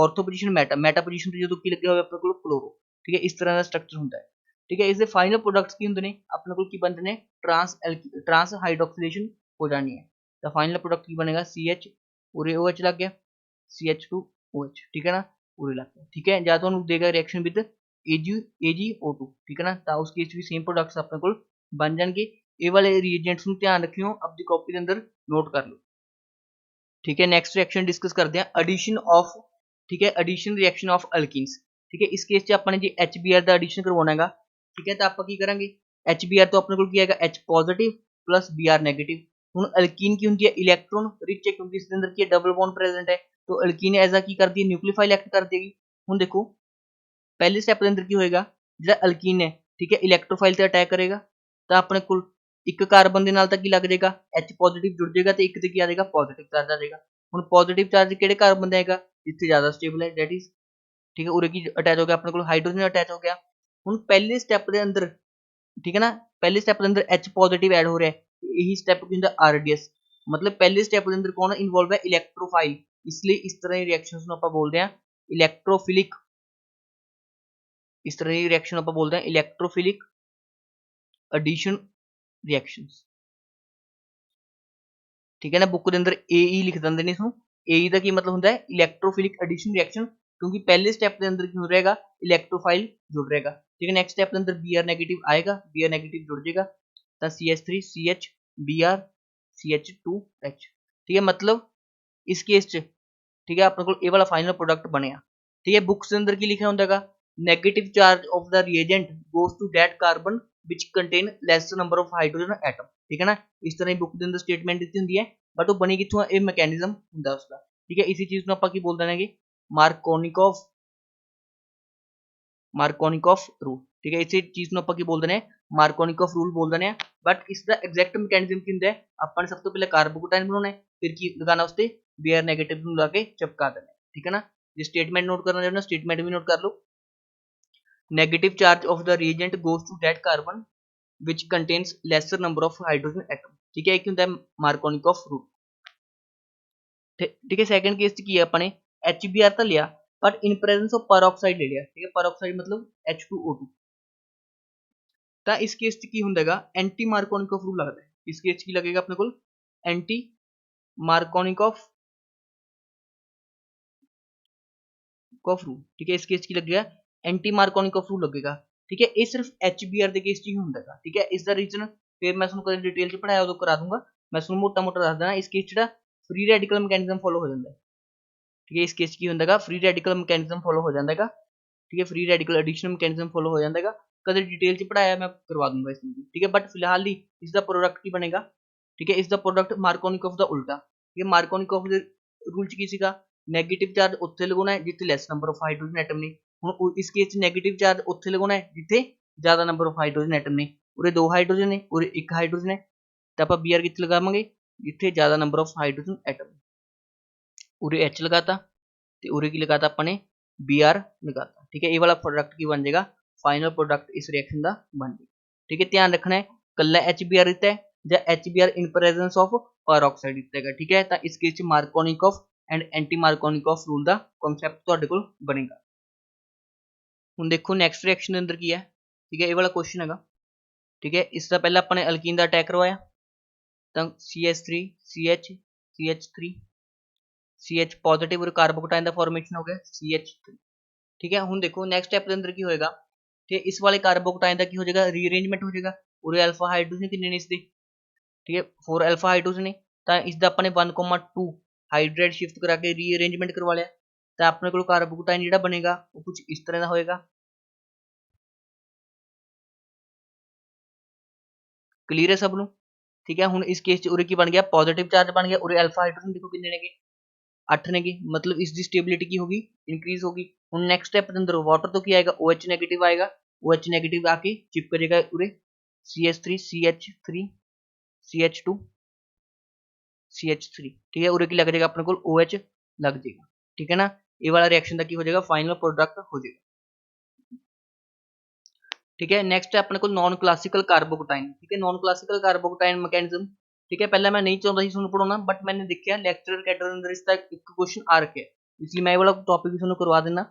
ਆਰਥੋ position meta position ਤੇ ਜਦੋਂ ਕੀ ਲੱਗਿਆ ਹੋਵੇ ਆਪਣੇ ਕੋਲ ਕਲੋਰੋ ਠੀਕ ਹੈ ਇਸ ਤਰ੍ਹਾਂ ਦਾ ਸਟਰਕਚਰ ਹੁੰਦਾ ਹੈ ਠੀਕ ਹੈ ਇਸ ਦੇ ਫਾਈਨਲ ਪ੍ਰੋਡਕਟਸ ਕੀ ਹੁੰਦੇ ਨੇ ਆਪਣੇ ਕੋਲ ਕੀ ਬਣਦੇ ਨੇ ਟਰਾਂਸ ਹਾਈਡਰੋਕਸੀਲੇਸ਼ਨ ਹੋ ਜਾਣੀ ਹੈ ਤਾਂ ਫਾਈਨਲ ਪ੍ਰੋਡਕਟ ਕੀ ਬਣੇਗਾ CH ਉਰੇ OH ਲੱਗ ਗਿਆ CH2OH ठीक है ना पूरे इलाके ठीक है या तो देगा रिएक्शन विद AgO2 ठीक है ना तो उस केस भी सेम प्रोडक्ट्स अपने को बन जाएंगे ये वाले रिएजेंट्स ਨੂੰ ਧਿਆਨ ਰੱਖਿਓ ਆਪਣੀ ਕਾਪੀ ਦੇ ਅੰਦਰ ਨੋਟ ਕਰ ਲਓ ठीक है नेक्स्ट रिएक्शन डिस्कस करते हैं एडिशन ऑफ ठीक है एडिशन रिएक्शन ऑफ अल्कीन्स ठीक है इस केस च अपने जी HBr ਦਾ एडिशन ਕਰਵਾਉਣਾ ਹੈਗਾ ठीक है तो ਆਪਾਂ ਕੀ ਕਰਾਂਗੇ HBr ਤੋਂ ਆਪਣੇ ਕੋਲ ਕੀ ਆਏਗਾ H positive plus Br negative ਹੁਣ ਅਲਕੀਨ ਕੀ ਹੁੰਦੀ ਹੈ ਇਲੈਕਟ੍ਰੋਨ ਰਿਚ ਹੈ ਕਿਉਂਕਿ ਇਸ ਦੇ ਅੰਦਰ ਕੀ ਹੈ ਡਬਲ ਬੌਂਡ ਪ੍ਰੈਜ਼ੈਂਟ ਹੈ तो अल्कीन ऐसा की कर दी न्यूक्लियोफाइल एक्ट कर देगी हुन देखो पहले स्टेप के अंदर की होएगा जो अल्कीन है ठीक है इलेक्ट्रोफाइल ते अटैक करेगा तो अपने को एक कार्बन के नाल तक की लग जाएगा H पॉजिटिव जुड़ जाएगा तो एक ते की आ जाएगा पॉजिटिव चार्ज आ जाएगा हुन पॉजिटिव चार्ज किहड़े कार्बन दा हैगा जिथे ज्यादा स्टेबल है दैट इज ठीक है उरे की अटैच हो गया अपने को हाइड्रोजन अटैच हो गया हुन पहले स्टेप के अंदर ठीक है ना पहले स्टेप के अंदर H पॉजिटिव ऐड हो रहा है यही स्टेप की होंदा RDS मतलब पहले स्टेप के अंदर कौन इन्वॉल्व है इलेक्ट्रोफाइल इसलिए इस तरह की रिएक्शंस ਨੂੰ ਆਪਾਂ ਬੋਲਦੇ ਹਾਂ ਇਲੈਕਟ੍ਰੋਫਿਲਿਕ इस तरह की रिएक्शन ਆਪਾਂ ਬੋਲਦੇ ਹਾਂ ਇਲੈਕਟ੍ਰੋਫਿਲਿਕ एडिशन रिएक्शंस ठीक है ना बुक के अंदर AE लिख ਦਿੰਦੇ ਨੇ ਇਸ ਨੂੰ AE ਦਾ ਕੀ ਮਤਲਬ ਹੁੰਦਾ ਹੈ इलेक्ट्रोफिलिक एडिशन रिएक्शन क्योंकि पहले स्टेप के अंदर क्या रहेगा इलेक्ट्रोफाइल जुड़ रहेगा ठीक है नेक्स्ट स्टेप के अंदर Br नेगेटिव आएगा Br नेगेटिव जुड़ जाएगा तो CH3 CH Br CH2H ठीक है मतलब इस केस च ठीक है अपने को ये वाला फाइनल प्रोडक्ट बनया ठीक है बुक्स के अंदर की लिखा होगा negative charge of the reagent goes to that carbon which contain lesser number of hydrogen atom ठीक है ना इस तरह बुक के अंदर स्टेटमेंट दी होंगी है बट वो बनी कितों ये मैकेनिज्म होंगे उसका ठीक है इसी चीज को आप बोल देंगे मार्कोनिकॉफ रूल ठीक है इसी चीज को आप बोल दें मार्कोनिकॉफ रूल बोल दें बट इसका एग्जैक्ट मैकेनिज्म की होंगे अपन सब तो पहले कार्बोकेटाइन बनाना है फिर की लगाना उससे Br नेगेटिव ला के चिपका देना ठीक है ना जो स्टेटमेंट नोट करना चाहते स्टेटमेंट भी नोट कर लो negative charge of the reagent goes to that carbon which contains lesser number of hydrogen atom ठीक है एक होता है मार्कोनिकॉफ रूल ठीक है सेकंड केस की है अपने HBr तो लिया but in presence of peroxide ले लिया ठीक है परऑक्साइड मतलब H2O2 तो इस केस की होंगे एंटी मार्कोनिकॉफ रूल लगता है इस केस की लगेगा अपने को एंटी मार्कोनिकॉफ रूल ठीक है इस केस की लगेगा एंटी मार्कोनिकॉफ रूल लगेगा ठीक है ये सिर्फ HBr के केस ही होंगे ठीक है इसका रीजन फिर मैं कभी डिटेल च पढ़ाया उदो करा दूंगा मैं मोटा मोटा दस देना इस केस जो फ्री रेडिकल मैकेनिज्म फॉलो हो जाता है ठीक है इस केस की होंगे फ्री रेडिकल मैकेनिज्म फॉलो हो जाएगा ठीक है free radical addition mechanism follow हो जाएगा कभी डिटेल च पढ़ाया मैं करवा दूंगा इसमें ठीक है बट फिलहाल ही इसका प्रोडक्ट की बनेगा ठीक है। इस द प्रोडक्ट मार्कोनिकोव ਦਾ ਉਲਟਾ, ਇਹ ਮਾਰਕੋਨਿਕੋਵ ਦੇ ਰੂਲ ਚ ਕੀ ਸੀਗਾ, ਨੈਗੇਟਿਵ ਚਾਰਜ ਉੱਥੇ ਲਗਾਉਣਾ ਹੈ ਜਿੱਥੇ ਲੈਸ ਨੰਬਰ ਆਫ ਹਾਈਡਰੋਜਨ ਐਟਮ ਨੇ। ਹੁਣ ਇਸ ਕੇਸ ਚ ਨੈਗੇਟਿਵ ਚਾਰਜ ਉੱਥੇ ਲਗਾਉਣਾ ਹੈ ਜਿੱਥੇ ਜ਼ਿਆਦਾ ਨੰਬਰ ਆਫ ਹਾਈਡਰੋਜਨ ਐਟਮ ਨੇ। ਉਰੇ 2 ਹਾਈਡਰੋਜਨ ਨੇ, ਉਰੇ 1 ਹਾਈਡਰੋਜਨ ਹੈ, ਤਾਂ ਆਪਾਂ Br ਕਿੱਥੇ ਲਗਾਵਾਂਗੇ, ਜਿੱਥੇ ਜ਼ਿਆਦਾ ਨੰਬਰ ਆਫ ਹਾਈਡਰੋਜਨ ਐਟਮ। ਉਰੇ H ਲਗਾਤਾ ਤੇ ਉਰੇ ਕੀ ਲਗਾਤਾ ਆਪਾਂ ਨੇ, Br ਲਗਾਤਾ। ਠੀਕ ਹੈ, ਇਹ ਵਾਲਾ ਪ੍ਰੋਡਕਟ ਕੀ ਬਣ ਜਾਏਗਾ, ਫਾਈਨਲ ਪ੍ਰੋਡਕਟ ਇਸ ਰਿਐਕਸ਼ਨ ਦਾ ਬਣ ਜਾਏਗਾ। ਠੀਕ ਹੈ, ਧਿਆਨ ਰੱਖਣਾ ਹੈ ਕੱਲਾ HBr ਦਿੱਤਾ ਹੈ ਜਾਂ HBr in presence of peroxide ਦਿੱਤਾ ਹੈਗਾ। ਠੀਕ ਹੈ, ਤਾਂ ਇਸ ਕੇਸ ਚ Markovnikov and anti Markovnikov rule ਦਾ ਕਨਸੈਪਟ ਤੁਹਾਡੇ ਕੋਲ ਬਣੇਗਾ। ਹੁਣ ਦੇਖੋ ਨੈਕਸਟ ਰਿਐਕਸ਼ਨ ਦੇ ਅੰਦਰ ਕੀ ਹੈ। ਠੀਕ ਹੈ, ਇਹ ਵਾਲਾ ਕੁਐਸਚਨ ਹੈਗਾ। ਠੀਕ ਹੈ, ਇਸ ਦਾ ਪਹਿਲਾਂ ਆਪਾਂ ਨੇ ਅਲਕੀਨ ਦਾ ਅਟੈਕ ਕਰਵਾਇਆ, ਤਾਂ CH3 CH CH3 CH positive ਔਰ ਕਾਰਬੋਕਟਾਇਨ ਦਾ ਫਾਰਮੇਸ਼ਨ ਹੋ ਗਿਆ CH3। ਠੀਕ ਹੈ, ਹੁਣ ਦੇਖੋ ਨੈਕਸਟ ਸਟੈਪ ਦੇ ਅੰਦਰ ਕੀ ਹੋਏਗਾ ਕਿ ਇਸ ਵਾਲੇ ਕਾਰਬੋਕਟਾਇਨ ਦਾ ਕੀ ਹੋ ਜਾਏਗਾ, ਰੀਅਰੇਂਜਮੈਂਟ ਹੋ ਜਾਏਗਾ। ਉਰੇ ਅਲਫਾ ਹਾਈਡਰੋਜਨ ਕਿੰਨੇ ਨੇ ਇਸਦੇ, ਠੀਕ ਹੈ 4 ਅਲਫਾ ਹਾਈਡਰੋਜਨ ਨੇ, ਤਾਂ ਇਸਦਾ ਆਪਾਂ ਨੇ 1,2 ਹਾਈਡਰੇਟ ਸ਼ਿਫਟ ਕਰਾ ਕੇ ਰੀਅਰੇਂਜਮੈਂਟ ਕਰਵਾ ਲਿਆ, ਤਾਂ ਆਪਣੇ ਕੋਲ ਕਾਰਬੋਕਟਾਇਨ ਜਿਹੜਾ ਬਣੇਗਾ ਉਹ ਕੁਝ ਇਸ ਤਰ੍ਹਾਂ ਦਾ ਹੋਏਗਾ। ਕਲੀਅਰ ਹੈ ਸਭ ਨੂੰ। ਠੀਕ ਹੈ, ਹੁਣ ਇਸ ਕੇਸ ਚ ਉਰੇ ਕੀ ਬਣ ਗਿਆ, ਪੋਜ਼ਿਟਿਵ ਚਾਰਜ ਬਣ ਗਿਆ। ਉਰੇ ਅਲਫਾ ਹਾਈਡਰੋਜਨ ਦੇਖੋ ਕਿੰਨੇ ਨੇਗੇ, 8 ਨੇਗੇ, ਮਤਲਬ ਇਸ ਦੀ ਸਟੇਬਿਲਿਟੀ ਕੀ ਹੋਗੀ, ਇਨਕਰੀਜ਼ ਹੋਗੀ। ਹੁਣ ਨੈਕਸਟ ਸਟੈਪ ਦੇ ਅੰਦਰ ਵਾਟਰ ਤੋਂ ਕੀ ਆਏਗਾ, OH ਨੈਗੇਟਿਵ ਆਏਗਾ, OH ਨੈਗੇਟਿਵ ਆ ਕੇ ਚਿਪ ਕਰੇਗਾ ਉਰੇ CH3 CH3 CH2 CH3। ठीक है, उरे की लग जाएगा अपने को OH लग जाएगा। ठीक है ना, ये वाला रिएक्शन का की हो जाएगा, फाइनल प्रोडक्ट हो जाएगा। ठीक है, नेक्स्ट है अपने को नॉन क्लासिकल कार्बोकटाइन। ठीक है, नॉन क्लासिकल कार्बोकटाइन मैकेनिज्म। ठीक है, पहले मैं नहीं चाहता ਸੀ ਤੁਹਾਨੂੰ ਪੜਾਉਣਾ, बट मैंने देखा लेक्चर कैटर अंदर इसका एक क्वेश्चन आ रखे है, इसलिए मैं ये वाला टॉपिक भी ਤੁਹਾਨੂੰ करवा देना।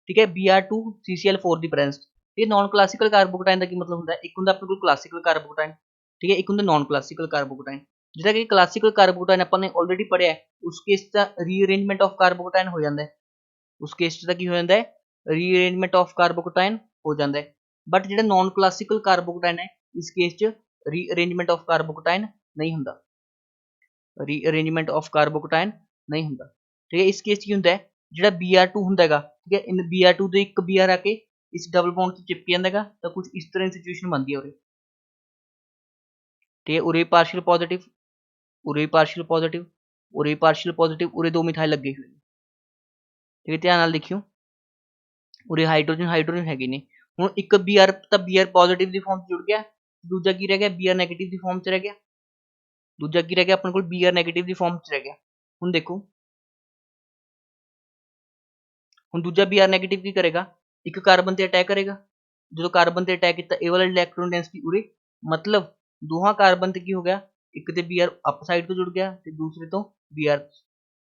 ठीक है, Br2 CCl4 ਦੀ ਪ੍ਰੈਜ਼ੈਂਸ। ਇਹ ਨॉन क्लासिकल कार्बोकटाइन ਦਾ ਕੀ ਮਤਲਬ ਹੁੰਦਾ ਹੈ, ਇੱਕ ਹੁੰਦਾ ਆਪਣੇ ਕੋਲ क्लासिकल कार्बोकटाइन, ठीक है, ਇੱਕ ਹੁੰਦਾ नॉन क्लासिकल कार्बोकटाइन। ਜਿਹੜਾ ਕਿ ਕਲਾਸੀਕਲ ਕਾਰਬੋਕਟਾਇਨ ਆਪਾਂ ਨੇ ਆਲਰੇਡੀ ਪੜਿਆ ਹੈ, ਉਸ ਕੇਸ ਦਾ ਰੀਅਰੇਂਜਮੈਂਟ ਆਫ ਕਾਰਬੋਕਟਾਇਨ ਹੋ ਜਾਂਦਾ ਹੈ। ਉਸ ਕੇਸ ਦਾ ਕੀ ਹੋ ਜਾਂਦਾ ਹੈ, ਰੀਅਰੇਂਜਮੈਂਟ ਆਫ ਕਾਰਬੋਕਟਾਇਨ ਹੋ ਜਾਂਦਾ ਹੈ। ਬਟ ਜਿਹੜਾ ਨਾਨ ਕਲਾਸੀਕਲ ਕਾਰਬੋਕਟਾਇਨ ਹੈ, ਇਸ ਕੇਸ 'ਚ ਰੀਅਰੇਂਜਮੈਂਟ ਆਫ ਕਾਰਬੋਕਟਾਇਨ ਨਹੀਂ ਹੁੰਦਾ, ਰੀਅਰੇਂਜਮੈਂਟ ਆਫ ਕਾਰਬੋਕਟਾਇਨ ਨਹੀਂ ਹੁੰਦਾ। ਠੀਕ ਹੈ, ਇਸ ਕੇਸ 'ਚ ਕੀ ਹੁੰਦਾ ਹੈ, ਜਿਹੜਾ Br2 ਹੁੰਦਾ ਹੈਗਾ, ਠੀਕ ਹੈ, ਇਨ Br2 ਦੇ ਇੱਕ Br ਆ ਕੇ ਇਸ ਡਬਲ ਬੌਂਡ 'ਚ ਚਿਪਕ ਜਾਂਦਾ ਹੈਗਾ, ਤਾਂ ਕੁਝ ਇਸ ਤਰ੍ਹਾਂ ਦੀ ਸਿਚੁਏਸ਼ਨ ਬਣਦੀ ਹੈ ਉਰੇ। ਠੀਕ ਹੈ, ਉਰੇ ਪਾਰਸ਼ੀਅਲ ਪੋਜ਼ਿਟਿਵ, ਉਰੇ ਪਾਰਸ਼ੀਅਲ ਪੋਜ਼ਿਟਿਵ, ਉਰੇ ਪਾਰਸ਼ੀਅਲ ਪੋਜ਼ਿਟਿਵ, ਉਰੇ 2 ਮਿਥਾइल ਲੱਗੇ ਹੋਏ ਨੇ। ਠੀਕ ਹੈ, ਧਿਆਨ ਨਾਲ ਦੇਖਿਓ, ਉਰੇ ਹਾਈਡਰੋਜਨ ਹੈਗੇ ਨੇ। ਹੁਣ ਇੱਕ Br ਤਾਂ Br ਪੋਜ਼ਿਟਿਵ ਦੀ ਫਾਰਮ 'ਚ ਜੁੜ ਗਿਆ, ਦੂਜਾ ਕੀ ਰਹਿ ਗਿਆ, Br ਨੈਗੇਟਿਵ ਦੀ ਫਾਰਮ 'ਚ ਰਹਿ ਗਿਆ। ਦੂਜਾ ਕੀ ਰਹਿ ਗਿਆ ਆਪਣੇ ਕੋਲ, Br ਨੈਗੇਟਿਵ ਦੀ ਫਾਰਮ 'ਚ ਰਹਿ ਗਿਆ। ਹੁਣ ਦੇਖੋ, ਹੁਣ ਦੂਜਾ Br ਨੈਗੇਟਿਵ ਕੀ ਕਰੇਗਾ, ਇੱਕ ਕਾਰਬਨ ਤੇ ਅਟੈਕ ਕਰੇਗਾ। ਜਦੋਂ ਕਾਰਬਨ ਤੇ ਅਟੈਕ ਕੀਤਾ, ਇਹ ਵਾਲਾ ਇਲੈਕਟ੍ਰੋਨ ਡੈਂਸਿਟੀ ਉਰੇ, ਮਤਲਬ ਦੋਹਾਂ ਕਾਰਬਨ ਤੇ ਕੀ ਹੋ ਗਿਆ, ਇੱਕ ਤੇ Br ਅਪ ਸਾਈਡ ਤੋਂ ਜੁੜ ਗਿਆ ਤੇ ਦੂਸਰੇ ਤੋਂ Br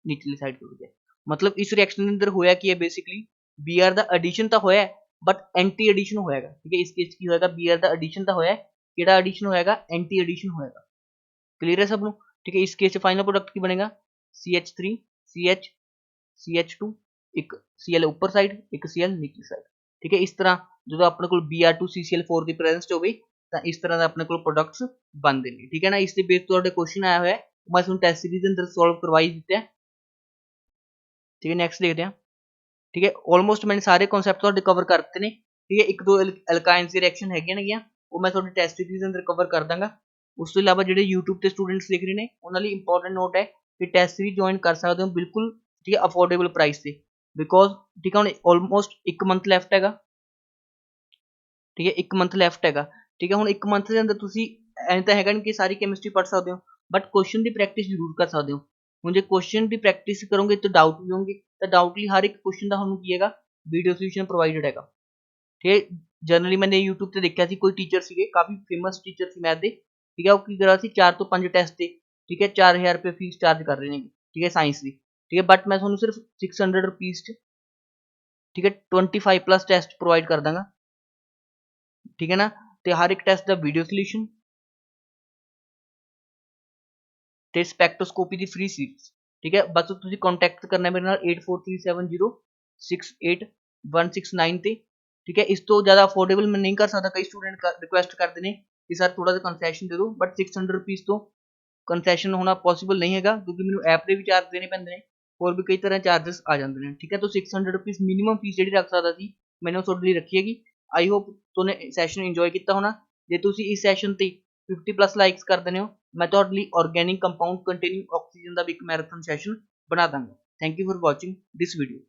ਨੀਚਲੀ ਸਾਈਡ ਤੋਂ ਜੁੜ ਗਿਆ। ਮਤਲਬ ਇਸ ਰਿਐਕਸ਼ਨ ਦੇ ਅੰਦਰ ਹੋਇਆ ਕੀ ਹੈ, ਬੇਸਿਕਲੀ Br ਦਾ ਐਡੀਸ਼ਨ ਤਾਂ ਹੋਇਆ ਬਟ ਐਂਟੀ ਐਡੀਸ਼ਨ ਹੋਏਗਾ। ਠੀਕ ਹੈ, ਇਸ ਕੇਸ ਕੀ ਹੋਏਗਾ, Br ਦਾ ਐਡੀਸ਼ਨ ਤਾਂ ਹੋਇਆ, ਕਿਹੜਾ ਐਡੀਸ਼ਨ ਹੋਏਗਾ, ਐਂਟੀ ਐਡੀਸ਼ਨ ਹੋਏਗਾ। ਕਲੀਅਰ ਹੈ ਸਭ ਨੂੰ। ਠੀਕ ਹੈ, ਇਸ ਕੇਸ 'ਚ ਫਾਈਨਲ ਪ੍ਰੋਡਕਟ ਕੀ ਬਣੇਗਾ, CH3 CH CH2, ਇੱਕ Cl ਉੱਪਰ ਸਾਈਡ, ਇੱਕ Cl ਨੀਚਲੀ ਸਾਈਡ। ਠੀਕ ਹੈ, ਇਸ ਤਰ੍ਹਾਂ ਜਦੋਂ ਆਪਣੇ ਕੋਲ Br2 CCl4 ਦੀ ਪ੍ਰੈਜ਼ੈਂਸ 'ਚ ਹੋਵੇ ਤਾਂ ਇਸ ਤਰ੍ਹਾਂ ਦਾ ਆਪਣੇ ਕੋਲ ਪ੍ਰੋਡਕਟਸ ਬਣਦੇ ਨੇ। ਠੀਕ ਹੈ ਨਾ, ਇਸ ਦੇ ਬੇਸ ਤੁਹਾਡੇ ਕੁਐਸਚਨ ਆਇਆ ਹੋਇਆ, ਮੈਂ ਤੁਹਾਨੂੰ ਟੈਸਟ ਸੀਰੀਜ਼ ਦੇ ਅੰਦਰ ਸੋਲਵ ਕਰਵਾਈ ਦਿੱਤਾ ਹੈ। ਠੀਕ ਹੈ, ਨੈਕਸਟ ਦੇਖਦੇ ਹਾਂ। ਠੀਕ ਹੈ, ਆਲਮੋਸਟ ਮੈंने ਸਾਰੇ ਕਨਸੈਪਟ ਤੁਹਾਡੇ ਕਵਰ ਕਰ ਦਿੱਤੇ ਨੇ। ਠੀਕ ਹੈ, ਇੱਕ ਦੋ ਐਲਕਾਈਨਸ ਦੀ ਰਿਐਕਸ਼ਨ ਹੈਗੀਆਂ ਨੇਗੀਆਂ, ਉਹ ਮੈਂ ਤੁਹਾਡੇ ਟੈਸਟ ਸੀਰੀਜ਼ ਦੇ ਅੰਦਰ ਕਵਰ ਕਰ ਦਾਂਗਾ। ਉਸ ਤੋਂ ਇਲਾਵਾ ਜਿਹੜੇ YouTube ਤੇ ਸਟੂਡੈਂਟਸ ਦੇਖ ਰਹੇ ਨੇ, ਉਹਨਾਂ ਲਈ ਇੰਪੋਰਟੈਂਟ ਨੋਟ ਹੈ ਕਿ ਟੈਸਟ ਸੀਰੀਜ਼ ਜੁਆਇਨ ਕਰ ਸਕਦੇ ਹੋ ਬਿਲਕੁਲ, ਠੀਕ ਹੈ, ਅਫੋਰਡੇਬਲ ਪ੍ਰਾਈਸ ਤੇ, ਬਿਕੋਜ਼ ਠੀਕ ਹੈ ਹੁਣ ਆਲਮੋਸਟ 1 ਮੰਥ ਲੈਫਟ ਹੈਗਾ। ਠੀਕ ਹੈ, 1 ਮੰਥ ਲੈਫਟ ਹੈਗਾ। ਠੀਕ ਹੈ, ਹੁਣ 1 ਮੰਥ ਦੇ ਅੰਦਰ ਤੁਸੀਂ ਐਂ ਤਾਂ ਹੈਗਾ ਨਹੀਂ ਕਿ ਸਾਰੀ ਕੈਮਿਸਟਰੀ ਪੜ੍ਹ ਸਕਦੇ ਹੋ, ਬਟ ਕੁਐਸਚਨ ਦੀ ਪ੍ਰੈਕਟਿਸ ਜ਼ਰੂਰ ਕਰ ਸਕਦੇ ਹੋ। ਹੁਣ ਜੇ ਕੁਐਸਚਨ ਦੀ ਪ੍ਰੈਕਟਿਸ ਕਰੋਗੇ ਤਾਂ ਡਾਊਟ ਵੀ ਹੋਣਗੇ, ਤਾਂ ਡਾਊਟਲੀ ਹਰ ਇੱਕ ਕੁਐਸਚਨ ਦਾ ਤੁਹਾਨੂੰ ਕੀ ਹੈਗਾ, ਵੀਡੀਓ ਸੋਲੂਸ਼ਨ ਪ੍ਰੋਵਾਈਡਡ ਹੈਗਾ। ਠੀਕ ਹੈ, ਜਨਰਲੀ ਮੈंने YouTube ਤੇ ਦੇਖਿਆ ਸੀ, ਕੋਈ ਟੀਚਰ ਸੀਗੇ, ਕਾਫੀ ਫੇਮਸ ਟੀਚਰ ਸੀ ਮੈਥ ਦੇ। ਠੀਕ ਹੈ, ਉਹ ਕੀ ਕਰ ਰਿਹਾ ਸੀ, 4 ਤੋਂ 5 ਟੈਸਟ ਤੇ, ਠੀਕ ਹੈ, 4000 ਰੁਪਏ ਫੀਸ ਚਾਰਜ ਕਰ ਰਹੇ ਨੇ। ਠੀਕ ਹੈ, ਸਾਇੰਸ ਦੀ। ਠੀਕ ਹੈ, ਬਟ ਮੈਂ ਤੁਹਾਨੂੰ ਸਿਰਫ 600 ਰੁਪੀਸ 'ਚ, ਠੀਕ ਹੈ, 25+ ਟੈਸਟ ਪ੍ਰੋਵਾਈਡ ਕਰ ਦਾਂਗਾ। ਠੀਕ ਹੈ ਨਾ, ਤੇ ਹਰ ਇੱਕ ਟੈਸਟ ਦਾ ਵੀਡੀਓ ਸੋਲੂਸ਼ਨ ਤੇ ਸਪੈਕਟੋਸਕੋਪੀ ਦੀ ਫ੍ਰੀ ਸੀਰੀਜ਼। ਠੀਕ ਹੈ, ਬਸ ਤੁਸੀਂ ਕੰਟੈਕਟ ਕਰਨਾ ਮੇਰੇ ਨਾਲ 8437068169 ਤੇ। ਠੀਕ ਹੈ, ਇਸ ਤੋਂ ਜ਼ਿਆਦਾ ਅਫੋਰਡੇਬਲ ਮੈਂ ਨਹੀਂ ਕਰ ਸਕਦਾ, ਕਈ ਸਟੂਡੈਂਟ ਰਿਕੁਐਸਟ ਕਰਦੇ ਨੇ ਕਿ ਸਰ ਥੋੜਾ ਜਿਹਾ ਕੰਸੈਸ਼ਨ ਦੇ ਦਿਓ, ਬਟ 600 ਰੁਪੀਸ ਤੋਂ ਕੰਸੈਸ਼ਨ ਹੋਣਾ ਪੋਸੀਬਲ ਨਹੀਂ ਹੈਗਾ, ਕਿਉਂਕਿ ਮੈਨੂੰ ਐਪ ਦੇ ਵੀ ਚਾਰਜ ਦੇਣੇ ਪੈਂਦੇ ਨੇ, ਹੋਰ ਵੀ ਕਈ ਤਰ੍ਹਾਂ ਚਾਰजेस ਆ ਜਾਂਦੇ ਨੇ। ਠੀਕ ਹੈ, ਤਾਂ 600 ਰੁਪੀਸ ਮਿਨੀਮਮ ਫੀਸ ਜਿਹੜੀ ਰੱਖ ਸਕਦਾ ਸੀ, मैंने ਤੁਹਾਡੇ ਲਈ ਰੱਖੀ ਹੈਗੀ। ਆਈ ਹੋਪ ਤੁਹਾਨੂੰ ਸੈਸ਼ਨ ਇੰਜੋਏ ਕੀਤਾ ਹੋਣਾ। ਜੇ ਤੁਸੀਂ ਇਸ ਸੈਸ਼ਨ ਤੇ 50+ ਲਾਈਕਸ ਕਰ ਦਿੰਦੇ ਹੋ ਮੈਂ ਤੁਹਾਡੇ ਲਈ ਆਰਗੈਨਿਕ ਕੰਪਾਊਂਡ ਕੰਟੇਨਿੰਗ ਆਕਸੀਜਨ ਦਾ ਵੀ ਇੱਕ ਮੈਰਾਥਨ ਸੈਸ਼ਨ ਬਣਾ ਦਾਂਗਾ। Thank you for watching this video.